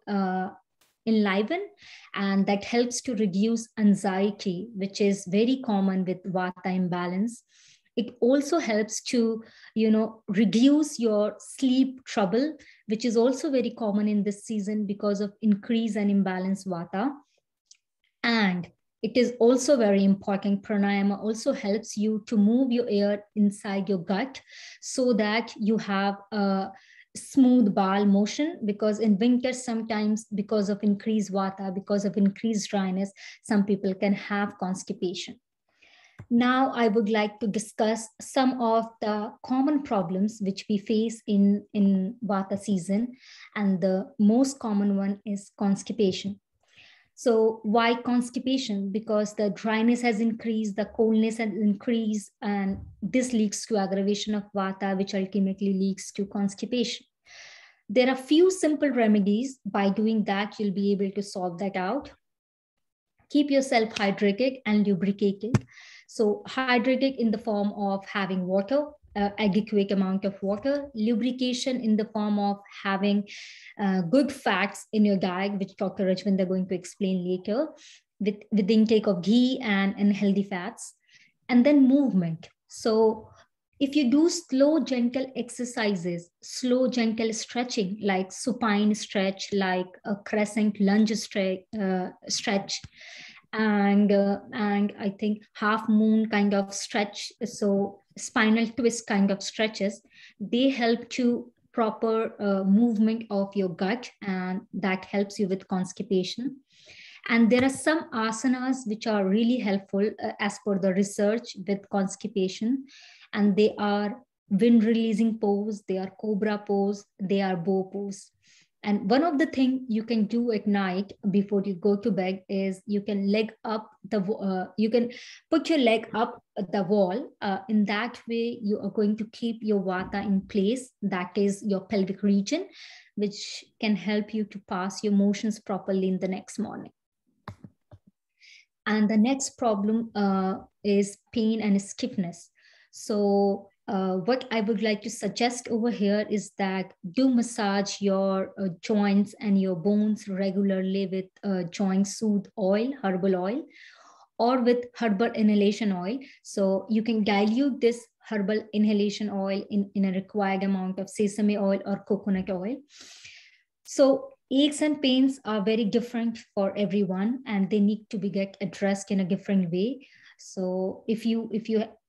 enlivened, and that helps to reduce anxiety, which is very common with vata imbalance. It also helps to reduce your sleep trouble, which is also very common in this season because of increase and imbalance vata. And it is also very important, pranayama also helps you to move your air inside your gut so that you have a smooth bowel motion, because in winter sometimes, because of increased vata, because of increased dryness, some people can have constipation. Now I would like to discuss some of the common problems which we face in vata season, and the most common one is constipation. So why constipation? Because the dryness has increased, the coldness has increased, and this leads to aggravation of vata, which ultimately leads to constipation. There are few simple remedies. By doing that, you'll be able to solve that out. Keep yourself hydrated and lubricated. So hydrated in the form of having water, adequate amount of water, lubrication in the form of having good fats in your diet, which Dr. Rajvinder is going to explain later, with the intake of ghee and healthy fats, and then movement. So if you do slow, gentle exercises, slow, gentle stretching, like supine stretch, like a crescent lunge stretch, and I think half moon kind of stretch, so spinal twist kind of stretches, they help to proper movement of your gut, and that helps you with constipation. And there are some asanas which are really helpful as per the research with constipation, and they are wind releasing pose, they are cobra pose, they are bow pose. And one of the things you can do at night before you go to bed is you can you can put your leg up the wall. In that way, you are going to keep your vata in place, that is your pelvic region, which can help you to pass your motions properly in the next morning. And the next problem is pain and stiffness. So what I would like to suggest over here is that do massage your joints and your bones regularly with joint soothe oil, herbal oil, or with herbal inhalation oil. So you can dilute this herbal inhalation oil in a required amount of sesame oil or coconut oil. So aches and pains are very different for everyone, and they need to be get addressed in a different way. So if you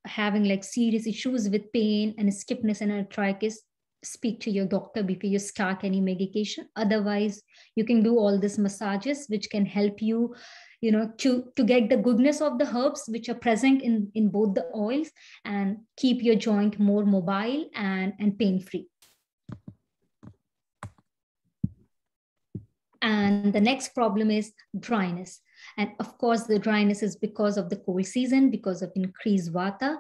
having like serious issues with pain and stiffness and arthritis, speak to your doctor before you start any medication. Otherwise, you can do all these massages, which can help you, to get the goodness of the herbs which are present in both the oils, and keep your joint more mobile and pain-free. And the next problem is dryness. And of course, the dryness is because of the cold season, because of increased vata.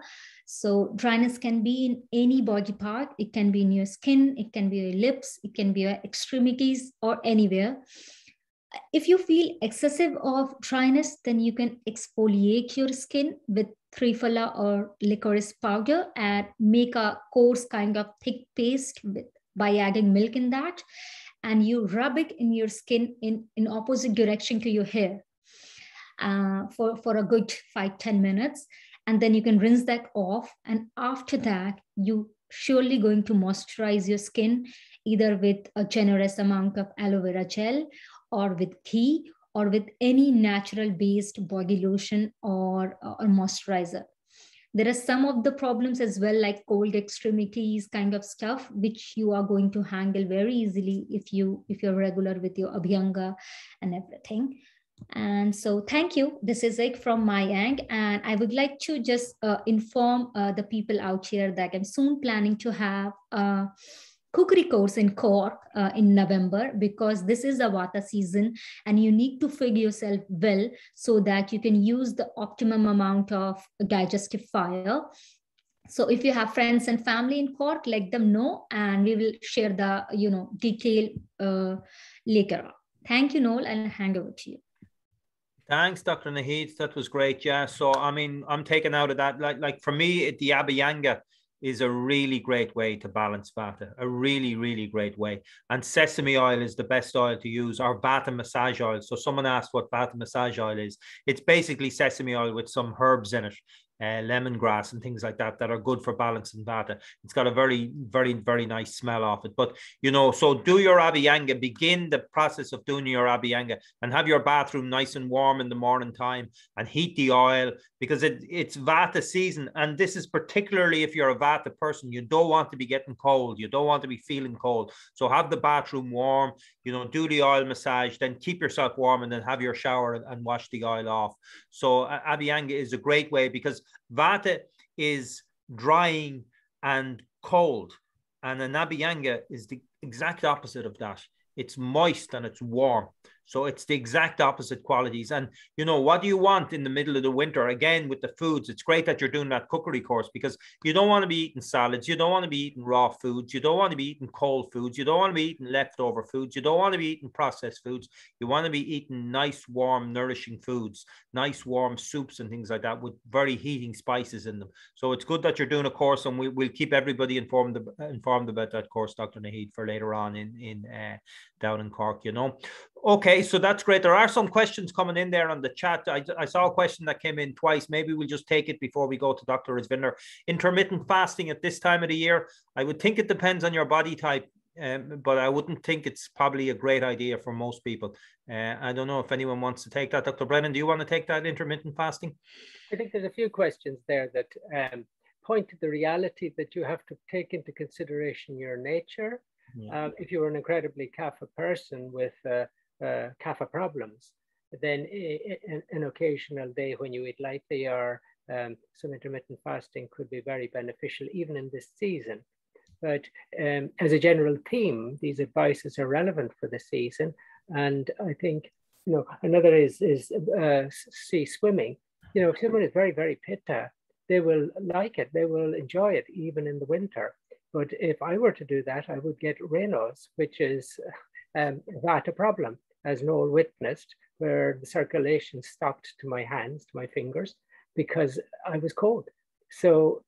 So dryness can be in any body part. It can be in your skin, it can be your lips, it can be your extremities, or anywhere. If you feel excessive of dryness, then you can exfoliate your skin with Triphala or licorice powder and make a coarse kind of thick paste by adding milk in that. And you rub it in your skin in opposite direction to your hair for a good 5-10 minutes. And then you can rinse that off. And after that, you surely going to moisturize your skin, either with a generous amount of aloe vera gel, or with ghee, or with any natural based body lotion or moisturizer. There are some of the problems as well, like cold extremities kind of stuff, which you are going to handle very easily if you're regular with your Abhyanga and everything. And so thank you. This is it from my end. And I would like to just inform the people out here that I'm soon planning to have cookery course in Cork in November, because this is a Vata season and you need to feed yourself well so that you can use the optimum amount of digestive fire. So if you have friends and family in Cork, let them know, and we will share the detail later on. Thank you, Noel, and I'll hand over to you. Thanks, Dr. Naheed. That was great. Yeah. So, I mean, I'm taken out of that. Like for me, the Abhyanga is a really great way to balance Vata, a really, really great way. And sesame oil is the best oil to use, or Vata massage oil. So someone asked what Vata massage oil is. It's basically sesame oil with some herbs in it. Lemongrass and things like that are good for balancing Vata. It's got a very, very, very nice smell off it. But, so do your Abhyanga, begin the process of doing your Abhyanga, and have your bathroom nice and warm in the morning time, and heat the oil, because it's Vata season. And this is particularly if you're a Vata person, you don't want to be getting cold. You don't want to be feeling cold. So have the bathroom warm, do the oil massage, then keep yourself warm, and then have your shower and wash the oil off. So Abhyanga is a great way, because Vata is drying and cold, and an Abhyanga is the exact opposite of that. It's moist and it's warm. So it's the exact opposite qualities. And, what do you want in the middle of the winter? Again, with the foods, it's great that you're doing that cookery course, because you don't want to be eating salads. You don't want to be eating raw foods. You don't want to be eating cold foods. You don't want to be eating leftover foods. You don't want to be eating processed foods. You want to be eating nice, warm, nourishing foods, nice, warm soups and things like that with very heating spices in them. So it's good that you're doing a course, and we'll keep everybody informed about that course, Dr. Naheed, for later on in down in Cork, Okay, so that's great. There are some questions coming in there on the chat. I saw a question that came in twice. Maybe we'll just take it before we go to Dr. Rajvinder. Intermittent fasting at this time of the year, I would think it depends on your body type, but I wouldn't think it's probably a great idea for most people. I don't know if anyone wants to take that. Dr. Brennan, do you want to take that, intermittent fasting? I think there's a few questions there that point to the reality that you have to take into consideration your nature. Yeah. If you're an incredibly kapha person with kapha problems, then an occasional day when you eat lightly or some intermittent fasting could be very beneficial even in this season. But as a general theme, these advices are relevant for the season. And I think, another is swimming. If someone is very, very pitta, they will like it. They will enjoy it even in the winter. But if I were to do that, I would get Raynaud's, which is Vata problem, as Noel witnessed, where the circulation stopped to my hands, to my fingers, because I was cold. So,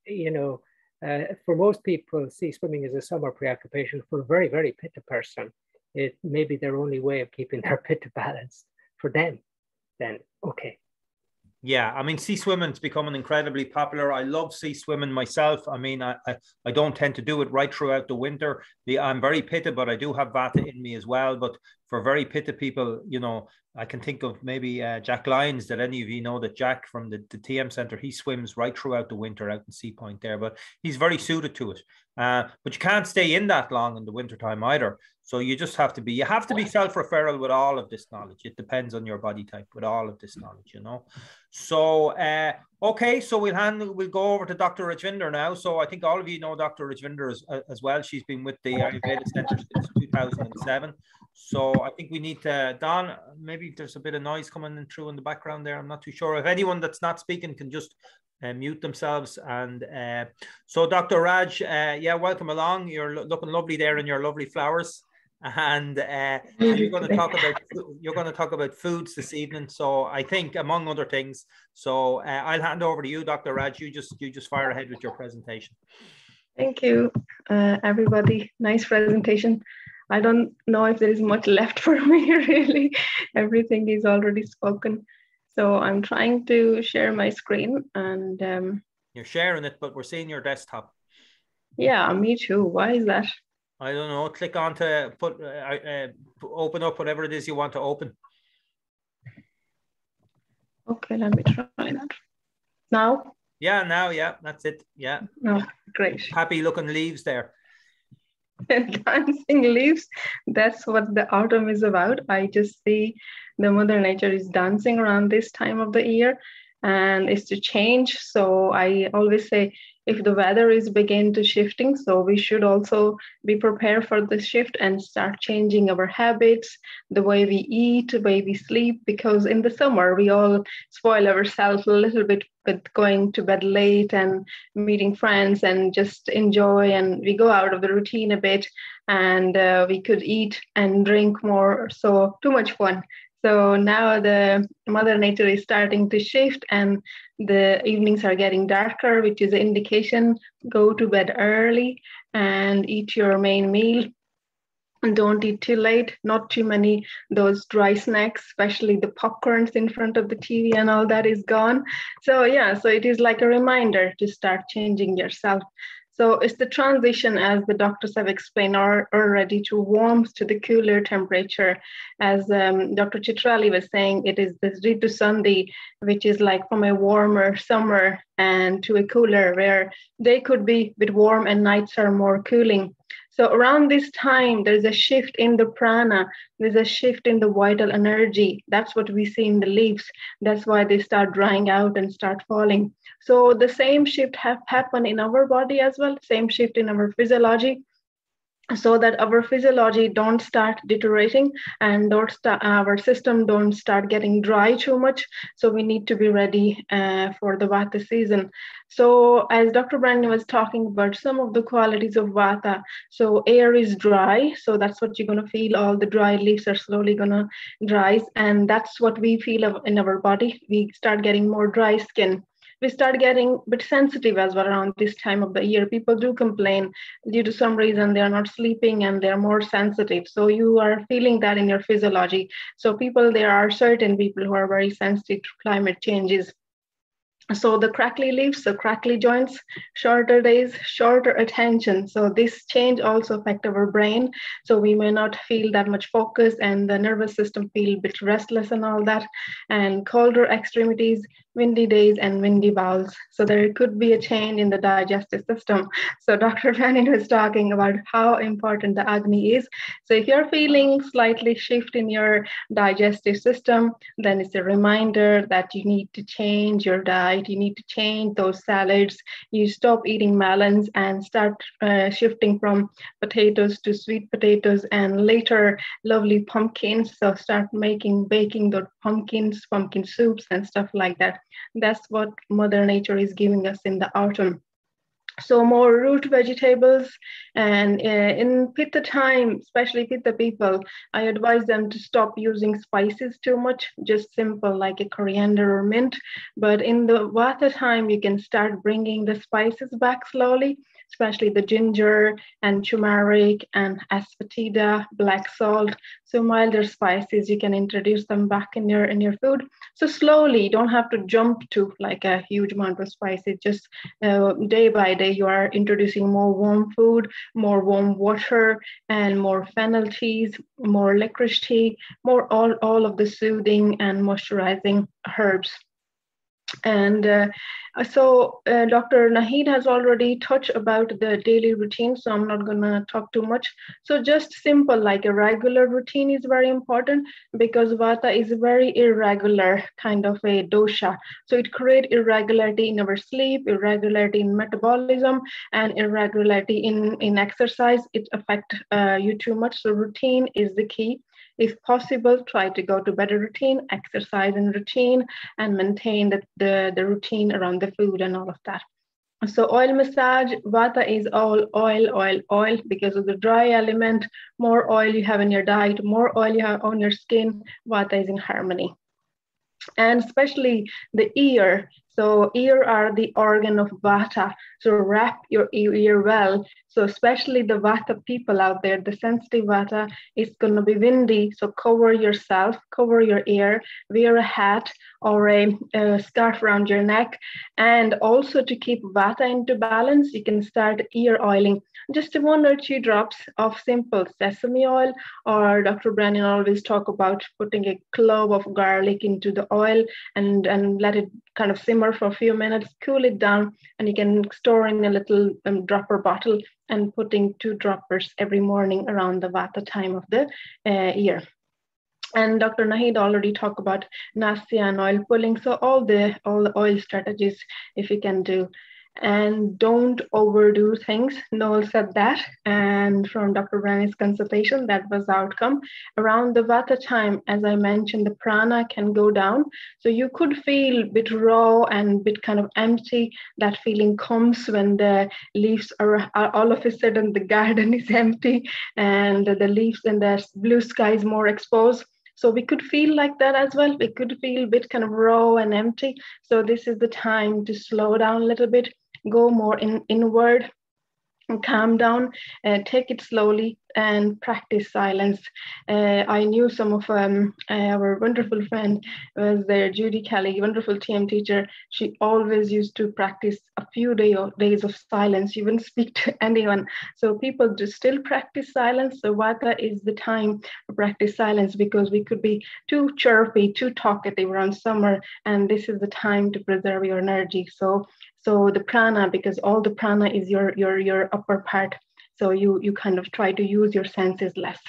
for most people, swimming is a summer preoccupation. For a very, very pitta person, it may be their only way of keeping their pitta balanced. For them, then okay. Yeah, I mean, sea swimming's becoming incredibly popular. I love sea swimming myself. I mean, I don't tend to do it right throughout the winter. I'm very pitta, but I do have Vata in me as well. But for very pitta people, I can think of maybe Jack Lyons, that any of you know, that Jack from the TM Centre, he swims right throughout the winter out in Sea Point there, but he's very suited to it. But you can't stay in that long in the wintertime either. So you just have to be self-referral with all of this knowledge. It depends on your body type with all of this knowledge, So, okay, so we'll go over to Dr. Rajvinder now. So I think all of you know Dr. Rajvinder as well. She's been with the Ayurveda Centre since 2007. So I think we need to, Don, maybe there's a bit of noise coming in through in the background there. I'm not too sure. If anyone that's not speaking can just mute themselves. And so Dr. Raj, welcome along. You're looking lovely there in your lovely flowers. And so you're going to talk about foods this evening. So I think, among other things, so I'll hand over to you, Dr. Raj. You just fire ahead with your presentation. Thank you, everybody. Nice presentation. I don't know if there is much left for me, really. Everything is already spoken. So I'm trying to share my screen, and you're sharing it, but we're seeing your desktop. Yeah, me too. Why is that? I don't know. Click on to open up whatever it is you want to open. Okay, let me try that. Now? Yeah, now, yeah, that's it. Yeah. Oh, great. Happy looking leaves there. Dancing leaves, that's what the autumn is about. I just see the Mother Nature is dancing around this time of the year, and it's to change. So I always say if the weather is begin to shifting, so we should also be prepared for the shift and start changing our habits, the way we eat, the way we sleep, because in the summer we all spoil ourselves a little bit with going to bed late and meeting friends and just enjoy, and we go out of the routine a bit, and we could eat and drink more, so too much fun. So now the Mother Nature is starting to shift and the evenings are getting darker, which is an indication, go to bed early and eat your main meal. And don't eat too late, not too many those dry snacks, especially the popcorns in front of the TV and all that is gone. So yeah, so it is like a reminder to start changing yourself. So it's the transition, as the doctors have explained already, to warm to the cooler temperature. As Dr. Chitrali was saying, it is this Ritu Sandhi, which is like from a warmer summer and to a cooler, where day could be a bit warm and nights are more cooling. So around this time, there's a shift in the prana, there's a shift in the vital energy. That's what we see in the leaves. That's why they start drying out and start falling. So the same shift have happened in our body as well, same shift in our physiology, so that our physiology don't start deteriorating and our system don't start getting dry too much. So we need to be ready for the Vata season. So as Dr. Brandon was talking about some of the qualities of Vata, so air is dry, so that's what you're going to feel, all the dry leaves are slowly going to dry, and that's what we feel in our body. We start getting more dry skin. We start getting a bit sensitive as well around this time of the year. People do complain due to some reason they are not sleeping and they're more sensitive. So you are feeling that in your physiology. So there are certain people who are very sensitive to climate changes. So the crackly leaves, the crackly joints, shorter days, shorter attention. So this change also affects our brain. So we may not feel that much focus and the nervous system feel a bit restless and all that. And colder extremities, windy days and windy bowels. So there could be a change in the digestive system. So Dr. Vanin was talking about how important the Agni is. So if you're feeling slightly shift in your digestive system, then it's a reminder that you need to change your diet. You need to change those salads. You stop eating melons and start shifting from potatoes to sweet potatoes and later lovely pumpkins. So start baking those pumpkins, pumpkin soups and stuff like that. That's what Mother Nature is giving us in the autumn. So more root vegetables, and in Pitta time, especially Pitta people, I advise them to stop using spices too much, just simple like a coriander or mint. But in the Vata time, you can start bringing the spices back slowly, especially the ginger and turmeric and asafoetida, black salt. So milder spices, you can introduce them back in your food. So slowly, you don't have to jump to like a huge amount of spices. Just day by day, you are introducing more warm food, more warm water, and more fennel teas, more licorice tea, more all of the soothing and moisturizing herbs. And so Dr. Nahid has already touched about the daily routine, so I'm not gonna talk too much. So just simple, like a regular routine is very important because Vata is a very irregular kind of a dosha. So it creates irregularity in our sleep, irregularity in metabolism, and irregularity in exercise. It affects you too much, so routine is the key. If possible, try to go to better routine, exercise and routine, and maintain the routine around the food and all of that. So oil massage, Vata is all oil, because of the dry element. More oil you have in your diet, more oil you have on your skin, Vata is in harmony. And especially the ear. So ear are the organ of Vata. So wrap your ear well. So especially the Vata people out there, the sensitive Vata, it's going to be windy. So cover yourself, cover your ear, wear a hat or a scarf around your neck. And also to keep Vata into balance, you can start ear oiling. Just 1 or 2 drops of simple sesame oil, or Dr. Brandon always talk about putting a clove of garlic into the oil and let it kind of simmer for a few minutes, cool it down, and you can store in a little dropper bottle and putting 2 droppers every morning around the Vata time of the year. And Dr. Nahid already talked about Nasya and oil pulling. So all the oil strategies, if you can do. and don't overdo things. Noel said that, and from Dr. Brani's consultation, that was the outcome. Around the Vata time, as I mentioned, the prana can go down. So you could feel a bit raw and a bit kind of empty. That feeling comes when the leaves are all of a sudden the garden is empty and the leaves and the blue sky is more exposed. So we could feel like that as well. We could feel a bit kind of raw and empty. So this is the time to slow down a little bit, go more inward, and calm down, take it slowly, and practice silence. I knew some of our wonderful friend was there, Judy Kelly, wonderful TM teacher. She always used to practice a few days of silence. She wouldn't speak to anyone. So people do still practice silence. So Vata is the time to practice silence, because we could be too chirpy, too talkative around summer, and this is the time to preserve your energy. So the prana, because all the prana is your upper part. So you kind of try to use your senses less.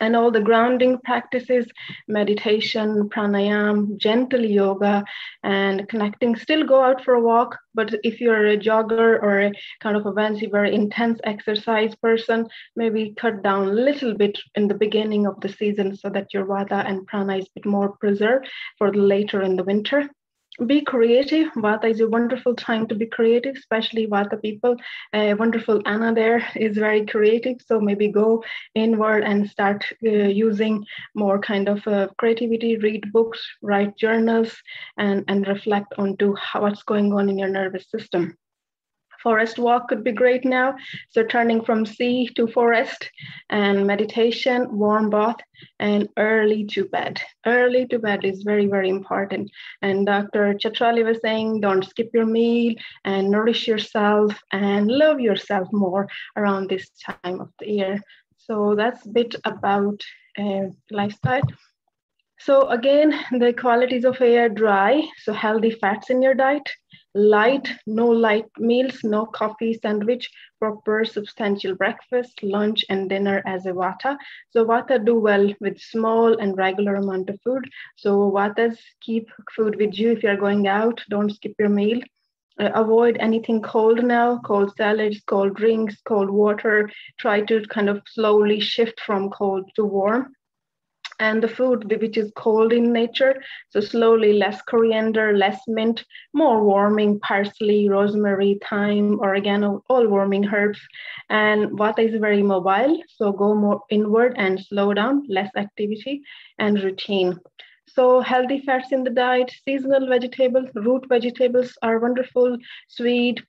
And all the grounding practices, meditation, pranayam, gentle yoga, and connecting, still go out for a walk. But if you're a jogger or a kind of a very intense exercise person, maybe cut down a little bit in the beginning of the season so that your vata and prana is a bit more preserved for later in the winter. Be creative. Vata is a wonderful time to be creative, especially Vata people. Wonderful Anna there is very creative. So maybe go inward and start using more kind of creativity, read books, write journals, and reflect onto what's going on in your nervous system. Forest walk could be great now. So turning from sea to forest, and meditation, warm bath, and early to bed. Early to bed is very, very important. And Dr. Chatrali was saying, don't skip your meal and nourish yourself and love yourself more around this time of the year. So that's a bit about lifestyle. So again, the qualities of air: dry, so healthy fats in your diet; light, no light meals, no coffee, sandwich, proper substantial breakfast, lunch, and dinner as a Vata. So Vata do well with small and regular amount of food. So Vatas, keep food with you if you're going out, don't skip your meal. Avoid anything cold now, cold salads, cold drinks, cold water. Try to kind of slowly shift from cold to warm. And the food which is cold in nature, so slowly less coriander, less mint, more warming parsley, rosemary, thyme, oregano, all warming herbs. And Vata is very mobile, so go more inward and slow down, less activity and routine. So healthy fats in the diet, seasonal vegetables, root vegetables are wonderful, sweet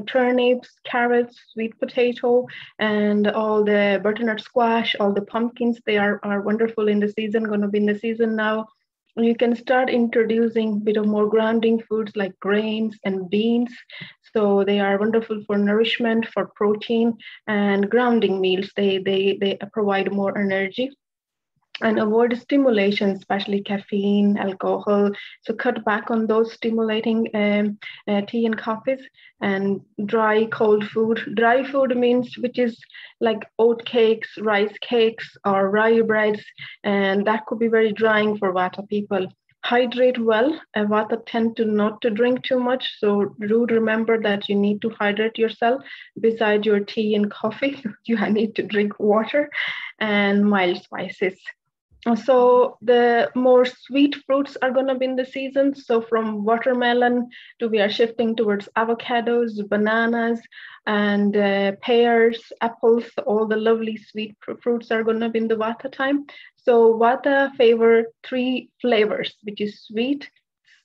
turnips, carrots, sweet potato, and all the butternut squash, all the pumpkins, they are wonderful in the season, going to be in the season now. You can start introducing a bit of more grounding foods like grains and beans. So they are wonderful for nourishment, for protein, and grounding meals. They provide more energy. And avoid stimulation, especially caffeine, alcohol. So cut back on those stimulating tea and coffees. And dry, cold food. Dry food means which is like oat cakes, rice cakes, or rye breads. And that could be very drying for Vata people. Hydrate well. Vata tend to not to drink too much. So do remember that you need to hydrate yourself. Besides your tea and coffee, you need to drink water and mild spices. So the more sweet fruits are going to be in the season. So from watermelon to we are shifting towards avocados, bananas, and pears, apples. All the lovely sweet fruits are going to be in the Vata time. So Vata favor 3 flavors, which is sweet,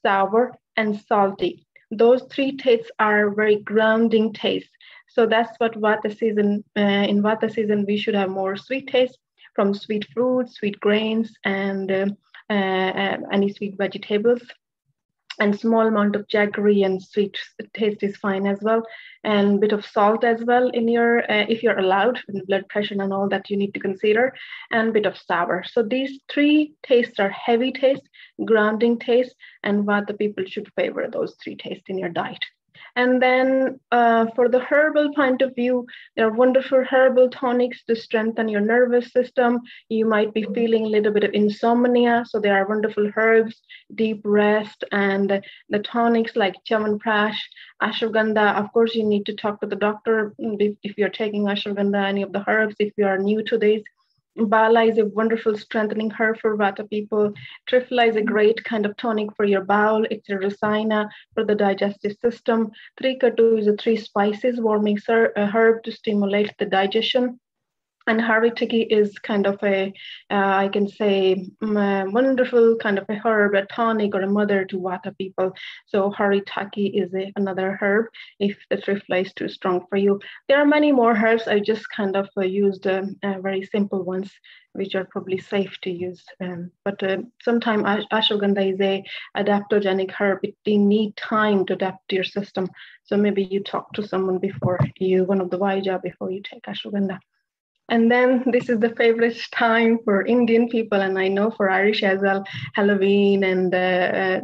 sour, and salty. Those 3 tastes are very grounding tastes. So that's what Vata season, in Vata season, we should have more sweet taste from sweet fruits, sweet grains, and any sweet vegetables. And small amount of jaggery and sweet taste is fine as well. And a bit of salt as well in your, if you're allowed, blood pressure and all that you need to consider, and a bit of sour. So these 3 tastes are heavy taste, grounding taste, and Vata people should favor those 3 tastes in your diet. And then for the herbal point of view, there are wonderful herbal tonics to strengthen your nervous system. You might be feeling a little bit of insomnia, so there are wonderful herbs, deep rest, and the tonics like Chyawanprash, ashwagandha. Of course, you need to talk to the doctor if you're taking ashwagandha, any of the herbs, if you are new to this. Bala is a wonderful strengthening herb for Vata people. Triphala is a great kind of tonic for your bowel. It's a rasina for the digestive system. Trikatu is a 3 spices warming herb to stimulate the digestion. And Haritaki is kind of a, I can say, wonderful kind of a herb, a tonic or a mother to Vata people. So Haritaki is another herb if the Triphala is too strong for you. There are many more herbs. I just kind of used very simple ones, which are probably safe to use. But sometimes ashwagandha is a adaptogenic herb. It need time to adapt to your system. So maybe you talk to someone before one of the Vaija before you take ashwagandha. And then this is the favorite time for Indian people, and I know for Irish as well, Halloween, and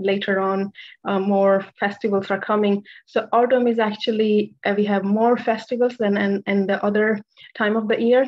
later on more festivals are coming. So autumn is actually, we have more festivals than in the other time of the year.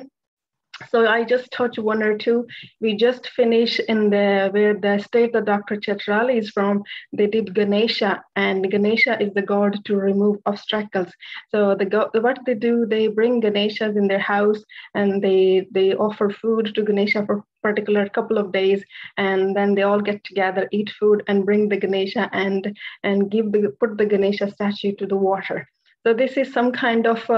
So I just touch one or two. We just finished where the state that Dr. Chetrali is from, they did Ganesha, and Ganesha is the god to remove obstacles. So what they do, they bring Ganeshas in their house, and they offer food to Ganesha for particular couple of days, and then they all get together, eat food, and bring the Ganesha and put the Ganesha statue to the water. So this is some kind of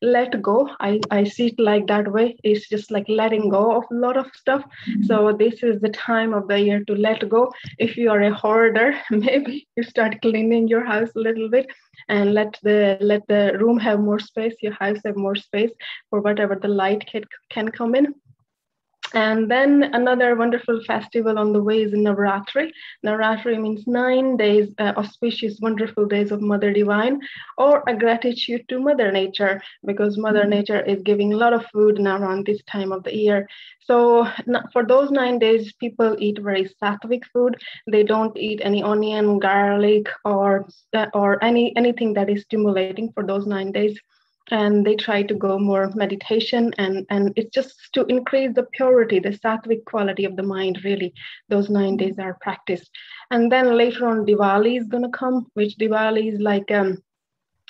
let go. I see it like that way. It's just like letting go of a lot of stuff. So this is the time of the year to let go. If you are a hoarder, maybe you start cleaning your house a little bit and let the room have more space, your house have more space for whatever the light can come in. And then another wonderful festival on the way is Navratri. Navratri means 9 days, auspicious, wonderful days of Mother Divine, or a gratitude to Mother Nature, because Mother Nature is giving a lot of food now around this time of the year. So for those 9 days, people eat very sattvic food. They don't eat any onion, garlic, or anything that is stimulating for those 9 days. And they try to go more meditation, and it's just to increase the purity, the sattvic quality of the mind, really. Those 9 days are practiced. And then later on, Diwali is going to come, which Diwali is like a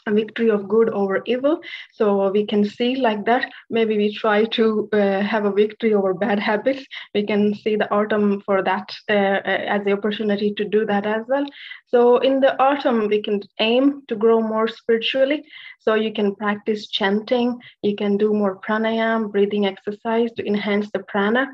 victory of good over evil. So we can see like that. Maybe we try to have a victory over bad habits. We can see the autumn for that as the opportunity to do that as well. So in the autumn, we can aim to grow more spiritually. So you can practice chanting. You can do more pranayam, breathing exercise to enhance the prana.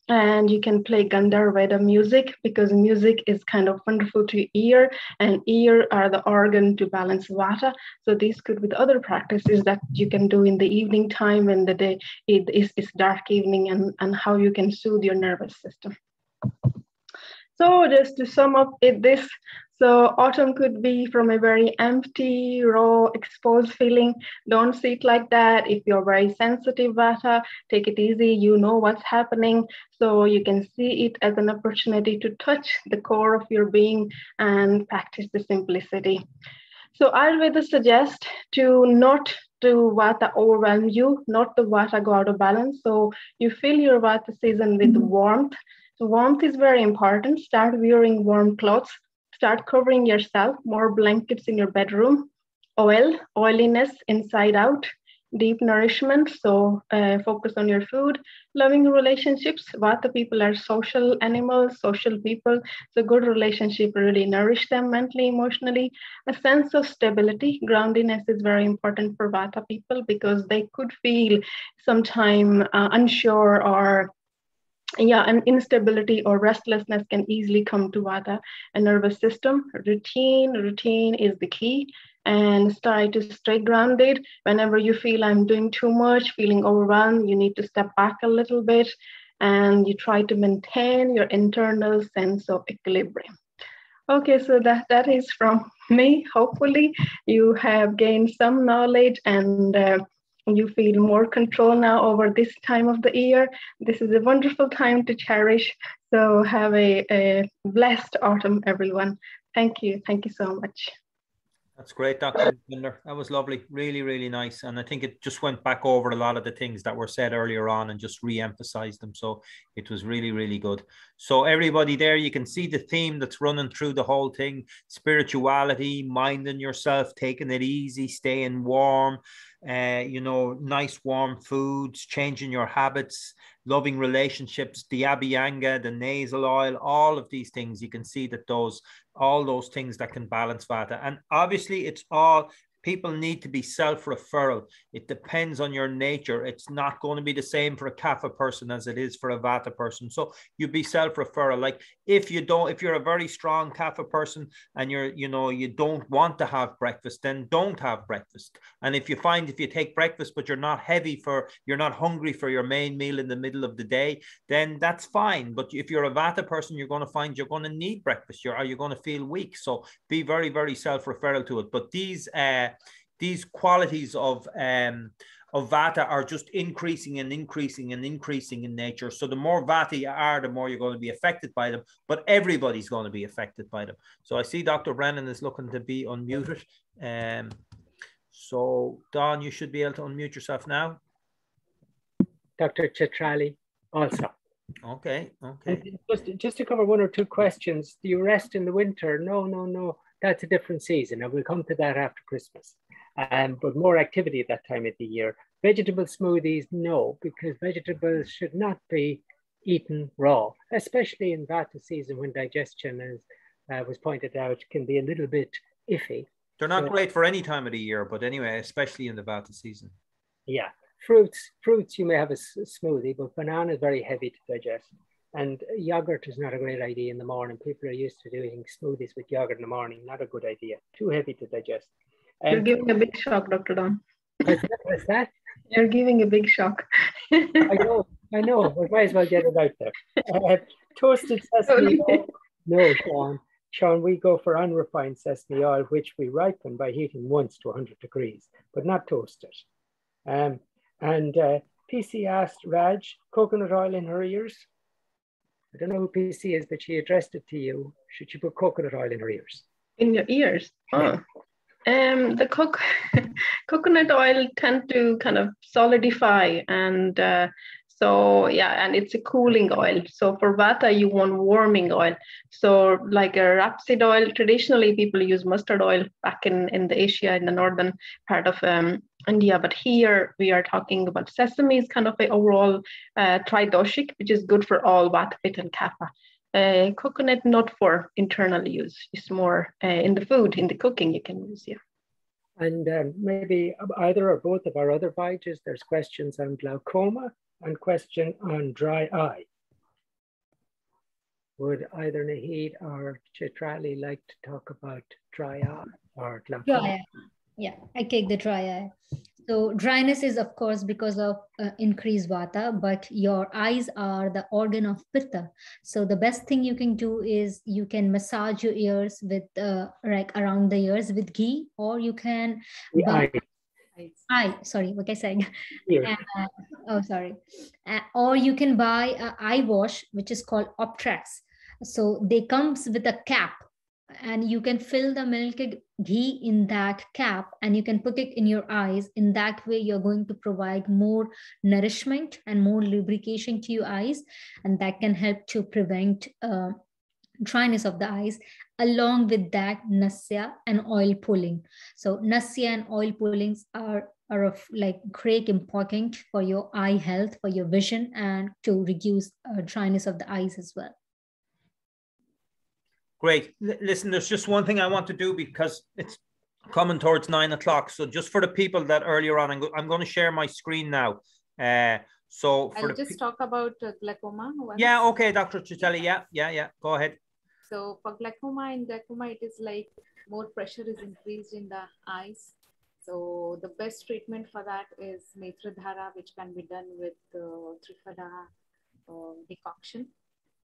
And you can play Gandharva music, because music is kind of wonderful to ear, and ear are the organ to balance Vata. So these could be the other practices that you can do in the evening time when the day is dark evening, and how you can soothe your nervous system. So just to sum up this, so autumn could be from a very empty, raw, exposed feeling. Don't see it like that. If you're very sensitive Vata, take it easy. You know what's happening. So you can see it as an opportunity to touch the core of your being and practice the simplicity. So Ayurveda suggests to not to Vata overwhelm you, not the Vata go out of balance. So you fill your Vata season with warmth. So warmth is very important. Start wearing warm clothes. Start covering yourself, more blankets in your bedroom. Oiliness inside out. Deep nourishment, so focus on your food. Loving relationships. Vata people are social animals, social people. So good relationship really nourish them mentally, emotionally. A sense of stability, groundedness is very important for Vata people, because they could feel sometime unsure, or and instability or restlessness can easily come to Vata and nervous system. Routine is the key, and try to stay grounded. Whenever you feel I'm doing too much, feeling overwhelmed, you need to step back a little bit, and you try to maintain your internal sense of equilibrium. Okay, so that is from me. Hopefully you have gained some knowledge, and you feel more control now over this time of the year. This is a wonderful time to cherish. So have a blessed autumn, everyone. Thank you. Thank you so much. That's great, Dr. Miller. That was lovely. Really, really nice. And I think it just went back over a lot of the things that were said earlier on and just re-emphasized them. So it was really, really good. So everybody there, you can see the theme that's running through the whole thing: spirituality, minding yourself, taking it easy, staying warm, you know, nice warm foods, changing your habits, loving relationships, the Abhyanga, the nasal oil, all of these things. You can see that all those things that can balance Vata. And obviously it's all, people need to be self-referral. It depends on your nature. It's not going to be the same for a Kapha person as it is for a Vata person. So you be self-referral. Like if you're a very strong Kapha person and you don't want to have breakfast, then don't have breakfast. And if you take breakfast, but you're not hungry for your main meal in the middle of the day, then that's fine. But if you're a Vata person, you're going to find you're going to need breakfast. You're going to feel weak. So be very, very self-referral to it. But these qualities of Vata are just increasing and increasing and increasing in nature. So the more Vata you are, the more you're going to be affected by them, but everybody's going to be affected by them. So I see Dr. Brennan is looking to be unmuted. So Don, you should be able to unmute yourself now. Dr. Chitrali also. Okay. Just to cover one or two questions. Do you rest in the winter? No. That's a different season, and we'll come to that after Christmas. But more activity at that time of the year. Vegetable smoothies, no, because vegetables should not be eaten raw, especially in Vata season when digestion, as was pointed out, can be a little bit iffy. They're not great for any time of the year, but anyway, especially in the Vata season. Yeah, fruits, you may have a smoothie, but banana is very heavy to digest. And yogurt is not a great idea in the morning. People are used to doing smoothies with yogurt in the morning. Not a good idea. Too heavy to digest. You're giving a big shock, Dr. Don. What's that? You're giving a big shock. I know. We might as well get it out there. Toasted sesame oil. No, Sean, we go for unrefined sesame oil, which we ripen by heating once to 100 degrees, but not toasted. And PC asked Raj, coconut oil in her ears. I don't know who PC is, but she addressed it to you. Should she put coconut oil in her ears? In your ears? Oh. The coconut oil tend to kind of solidify, and and it's a cooling oil. So for Vata, you want warming oil. So like a rapeseed oil, traditionally people use mustard oil back in the Asia, in the northern part of India. But here we are talking about sesame is kind of an overall tridoshik, which is good for all Vata, Pitta, and Kapha. Coconut not for internal use. It's more in the food, in the cooking you can use, yeah. And maybe either or both of our other Vajas, there's questions on glaucoma and question on dry eye. Would either Naheed or Chitrali like to talk about dry eye or glaucoma? Dry eye. Yeah, I take the dry eye. So dryness is, of course, because of increased Vata, but your eyes are the organ of Pitta. So the best thing you can do is you can massage your ears with, around the ears with ghee, or you can sorry, what I said. Or you can buy an eye wash, which is called Optrax. So they comes with a cap, and you can fill the milk ghee in that cap, and you can put it in your eyes. In that way, you're going to provide more nourishment and more lubrication to your eyes, and that can help to prevent dryness of the eyes. Along with that, nasya and oil pulling. So nasya and oil pullings are of like great important for your eye health, for your vision, and to reduce dryness of the eyes as well. Great. Listen, there's just one thing I want to do because it's coming towards 9 o'clock. So just for the people that earlier on, I'm going to share my screen now. So I'll just talk about glaucoma. Yeah, okay, Dr. Chitrali. Yeah. Go ahead. So for glaucoma, it is like more pressure is increased in the eyes. So the best treatment for that is Netradhara, which can be done with Trifada decoction.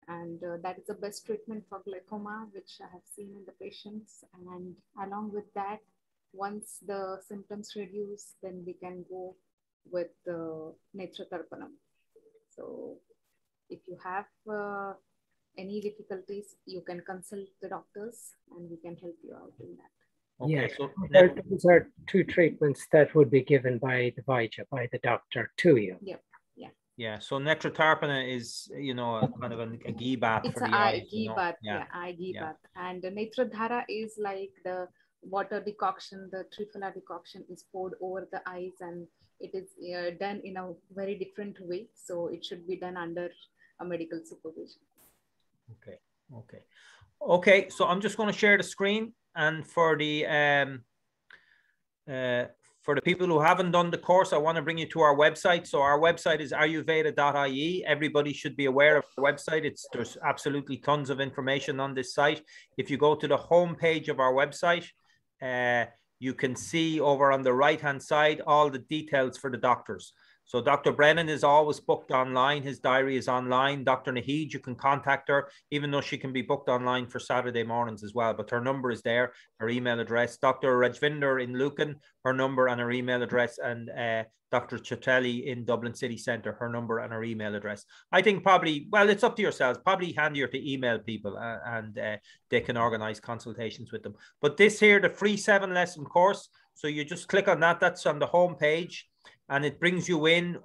And that is the best treatment for glaucoma, which I have seen in the patients. And along with that, once the symptoms reduce, then we can go with Netratarpanam. So if you have any difficulties, you can consult the doctors and we can help you out in that. Okay, Yeah. so Those are two treatments that would be given by the Voucher, by the doctor to you. Yep. yeah, so Netratarpana is, you know, a kind of a ghee bath It's for the a eye eyes, you ghee know? bath. Yeah, Yeah, eye ghee yeah. bath. And the Netradhara is like the water decoction, the Triphala decoction is poured over the eyes, and it is done in a very different way. So it should be done under a medical supervision. Okay, okay. Okay, so I'm just going to share the screen, and for the people who haven't done the course, I want to bring you to our website. So our website is ayurveda.ie. Everybody should be aware of our website. There's absolutely tons of information on this site. If you go to the home page of our website, you can see over on the right-hand side all the details for the doctors. So Dr. Brennan is always booked online. His diary is online. Dr. Naheed, you can contact her, even though she can be booked online for Saturday mornings as well. But her number is there, her email address. Dr. Rajvinder in Lucan, her number and her email address. And Dr. Chatelli in Dublin City Centre, her number and her email address. I think probably, well, it's up to yourselves, probably handier to email people and they can organise consultations with them. But this here, the free 7-lesson course, so you just click on that. That's on the home page. And it brings you in.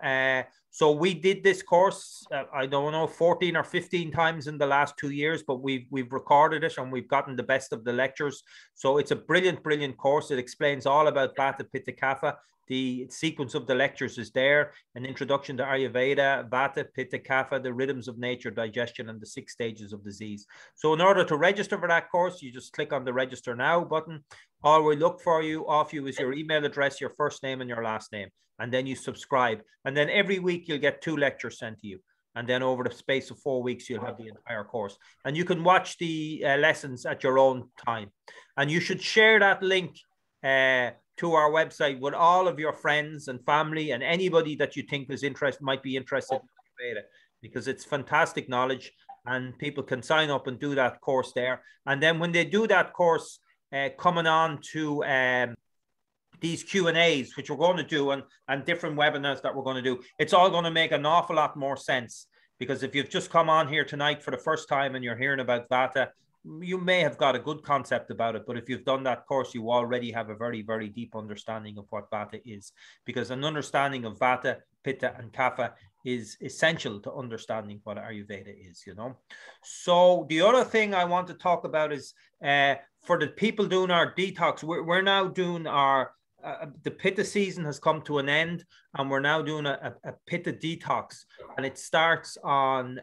So we did this course, I don't know, 14 or 15 times in the last 2 years, but we've recorded it and we've gotten the best of the lectures. So it's a brilliant, brilliant course. It explains all about Vata, Pitta, Kapha. The sequence of the lectures is there: an introduction to Ayurveda, Vata, Pitta, Kapha, the rhythms of nature, digestion, and the 6 stages of disease. So in order to register for that course, you just click on the register now button. All we look for you off you is your email address, your first name and your last name. And then you subscribe. And then every week you'll get 2 lectures sent to you. And then over the space of 4 weeks, you'll have the entire course. And you can watch the lessons at your own time. And you should share that link to our website with all of your friends and family and anybody that you think is might be interested in Ayurveda, because it's fantastic knowledge and people can sign up and do that course there. And then when they do that course, coming on to these Q&As, which we're going to do, and different webinars that we're going to do, it's all going to make an awful lot more sense. Because if you've just come on here tonight for the first time and you're hearing about Vata, you may have got a good concept about it. But if you've done that course, you already have a very, very deep understanding of what Vata is. Because an understanding of Vata, Pitta, and Kapha is essential to understanding what Ayurveda is, you know. So the other thing I want to talk about is for the people doing our detox, we're now doing our the Pitta season has come to an end, and we're now doing a Pitta detox, and it starts on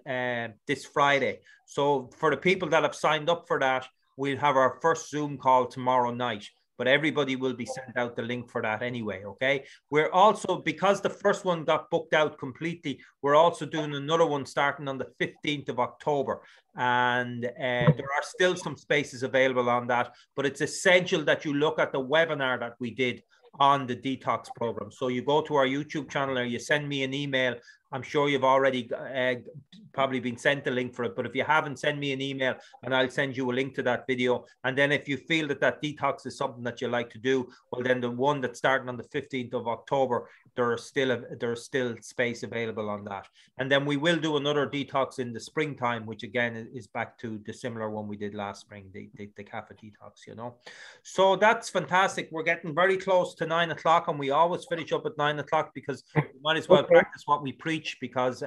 this Friday. So for the people that have signed up for that, we'll have our first Zoom call tomorrow night, but everybody will be sent out the link for that anyway, okay? We're also, because the first one got booked out completely, we're also doing another one starting on the 15th of October. And there are still some spaces available on that, but it's essential that you look at the webinar that we did on the detox program. So you go to our YouTube channel or you send me an email. I'm sure you've already probably been sent the link for it, but if you haven't, send me an email and I'll send you a link to that video. And then if you feel that that detox is something that you like to do, well, then the one that's starting on the 15th of October, there's still space available on that. And then we will do another detox in the springtime, which again is back to the similar one we did last spring, the Kapha detox, you know. So that's fantastic. We're getting very close to 9 o'clock, and we always finish up at 9 o'clock because we might as well practice what we preach, because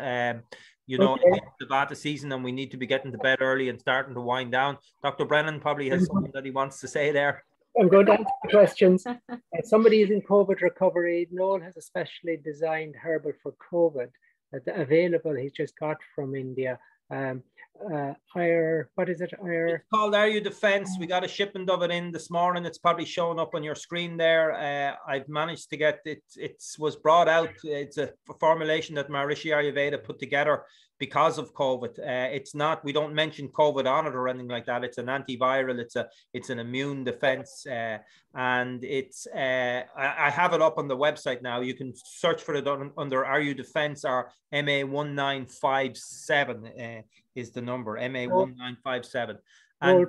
you know, it's the Vata season and we need to be getting to bed early and starting to wind down. Dr. Brennan probably has something that he wants to say there. I'm going to answer the questions. Somebody is in COVID recovery. Noel has a specially designed herbal for COVID available. He's just got from India. What is it? It's called Ayu Defense. We got a shipment of it in this morning. It's probably showing up on your screen there. I've managed to get it. It was brought out. It's a formulation that Maharishi Ayurveda put together because of COVID. It's not, we don't mention COVID on it or anything like that. It's an antiviral. It's an immune defense. And it's, I have it up on the website now. You can search for it under Ayu Defense, or MA1957 is the number, MA1957. And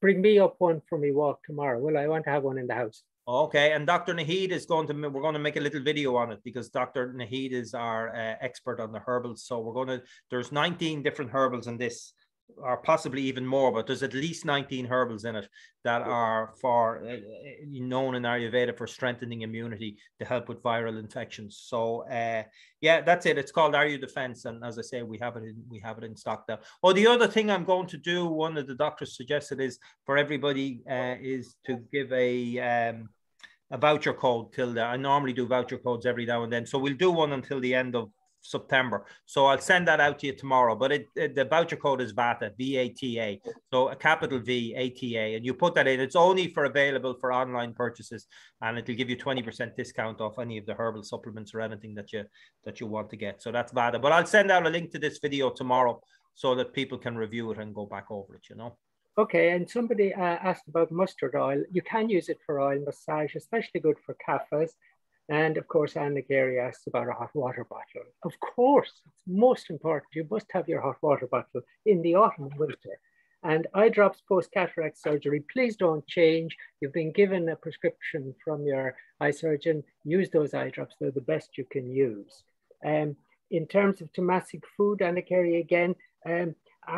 bring me up one for me walk tomorrow. Well, I want to have one in the house. Okay, and Dr. Naheed is we're going to make a little video on it, because Dr. Naheed is our expert on the herbals. So there's 19 different herbals in this. or possibly even more, but there's at least 19 herbals in it that are for known in Ayurveda for strengthening immunity to help with viral infections. So yeah, that's it. It's called Are You Defense, and as I say, we have it in stock now. Oh, the other thing I'm going to do, one of the doctors suggested, is for everybody is to give a voucher code till I normally do voucher codes every now and then, so we'll do one until the end of September. So I'll send that out to you tomorrow. But the voucher code is VATA, VATA. So a capital V, ATA, and you put that in. It's only available for online purchases, and it'll give you 20% discount off any of the herbal supplements or anything that you want to get. So that's VATA. But I'll send out a link to this video tomorrow so that people can review it and go back over it, you know. Okay, and somebody asked about mustard oil. You can use it for oil massage, especially good for kaphas. And of course, Anna Gary asked about a hot water bottle. Of course, it's most important. You must have your hot water bottle in the autumn and winter. And eye drops post-cataract surgery, please don't change. You've been given a prescription from your eye surgeon. Use those eye drops. They're the best you can use. In terms of Tomasic food, Anna Gary again,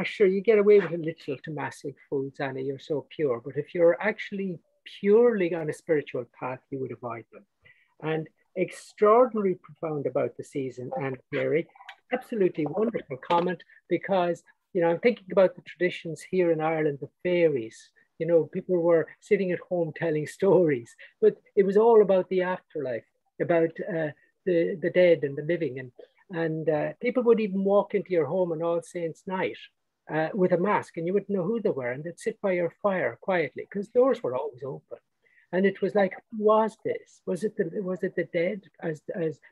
sure, you get away with a little Tomasic foods, Anna, you're so pure. But if you're actually purely on a spiritual path, you would avoid them. And extraordinarily profound about the season, and Mary, absolutely wonderful comment, because, you know, I'm thinking about the traditions here in Ireland, the fairies. You know, people were sitting at home telling stories, but it was all about the afterlife, about the dead and the living. And people would even walk into your home on All Saints' Night with a mask, and you wouldn't know who they were, and they'd sit by your fire quietly because doors were always open. And it was like, who was this? Was it the dead, as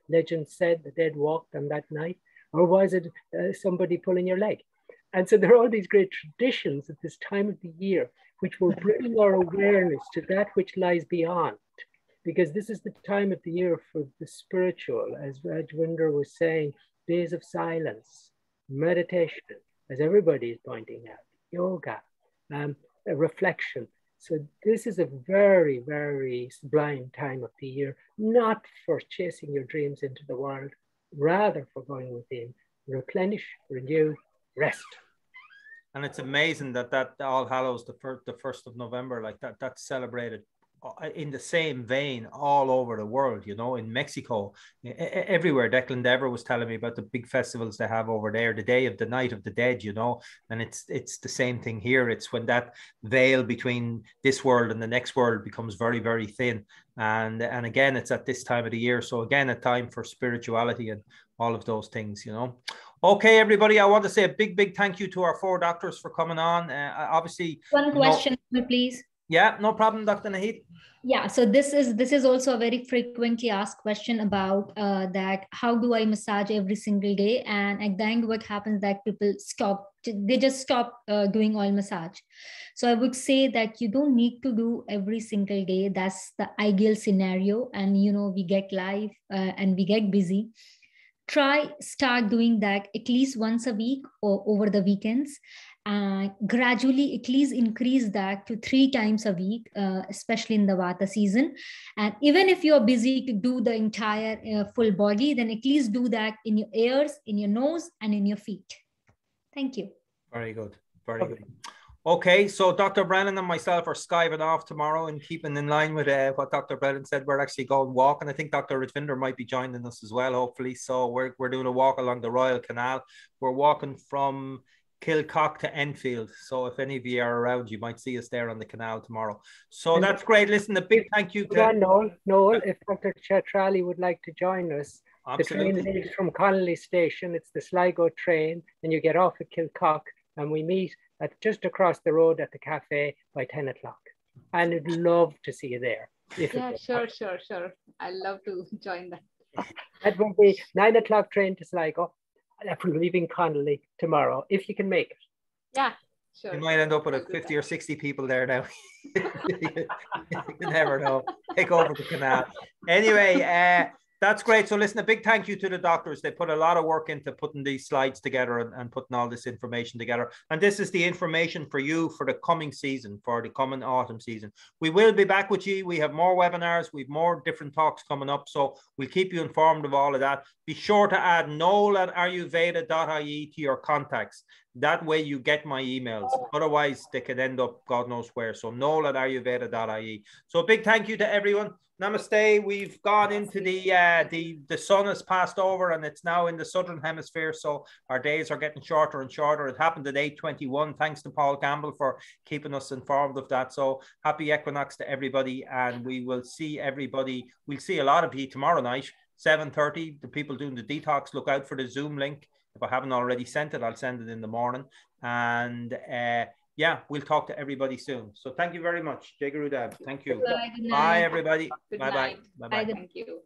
legend said, the dead walked on that night? Or was it somebody pulling your leg? And so there are all these great traditions at this time of the year, which will bring our awareness to that which lies beyond. Because this is the time of the year for the spiritual, as Rajwinder was saying, days of silence, meditation, as everybody is pointing out, yoga, a reflection. So this is a very, very sublime time of the year, not for chasing your dreams into the world, rather for going within, replenish, renew, rest. And it's amazing that All Hallows, the 1st of November, like that's celebrated in the same vein all over the world, you know, in Mexico, everywhere. Declan Dever was telling me about the big festivals they have over there, the day of the Night of the Dead, you know, and it's the same thing here. It's when that veil between this world and the next world becomes very, very thin. And again, it's at this time of the year. So again, a time for spirituality and all of those things, you know. Okay, everybody, I want to say a big, big thank you to our 4 doctors for coming on. Obviously, one question, please. Yeah, no problem, Dr. Naheed. Yeah, so this is also a very frequently asked question about that. How do I massage every single day? And at the end, what happens that people just stop doing oil massage. So I would say that you don't need to do every single day. That's the ideal scenario. And, you know, we get life and we get busy. Start doing that at least once a week or over the weekends. Gradually at least increase that to 3 times a week, especially in the Vata season. And even if you're busy to do the entire full body, then at least do that in your ears, in your nose, and in your feet. Thank you. Very good. Very good. Okay, so Dr. Brennan and myself are skiving off tomorrow and keeping in line with what Dr. Brennan said. We're actually going walk, and I think Dr. Rajvinder might be joining us as well, hopefully. So we're doing a walk along the Royal Canal. We're walking from Kilcock to Enfield. So if any of you are around, you might see us there on the canal tomorrow. So that's great. Listen, a big thank you to Noel, if Dr. Chatrali would like to join us. Absolutely. The train leaves from Connolly Station. It's the Sligo train, and you get off at Kilcock, and we meet just across the road at the cafe by 10 o'clock. And I'd love to see you there. Yeah, sure. I'd love to join that. That will be 9 o'clock train to Sligo. We're leaving Connolly tomorrow, if you can make it. Yeah, sure. You might end up with 50 or 60 people there now. You never know. Take over the canal. Anyway, that's great. So listen, a big thank you to the doctors. They put a lot of work into putting these slides together and putting all this information together. And this is the information for you for the coming season, for the coming autumn season. We will be back with you. We have more webinars. We have more different talks coming up. So we'll keep you informed of all of that. Be sure to add Noel at ayurveda.ie to your contacts. That way you get my emails. Otherwise, they could end up God knows where. So noel@ayurveda.ie. So a big thank you to everyone. Namaste. We've gone into the sun has passed over and it's now in the southern hemisphere. So our days are getting shorter and shorter. It happened at 8:21. Thanks to Paul Campbell for keeping us informed of that. So happy equinox to everybody. And we will see everybody. We'll see a lot of you tomorrow night, 7:30. The people doing the detox, look out for the Zoom link. If I haven't already sent it, I'll send it in the morning. And yeah, we'll talk to everybody soon. So thank you very much. Jai Guru Dev. Thank you. Good night. Bye, everybody. Good Bye-bye. night. Bye-bye. Thank you.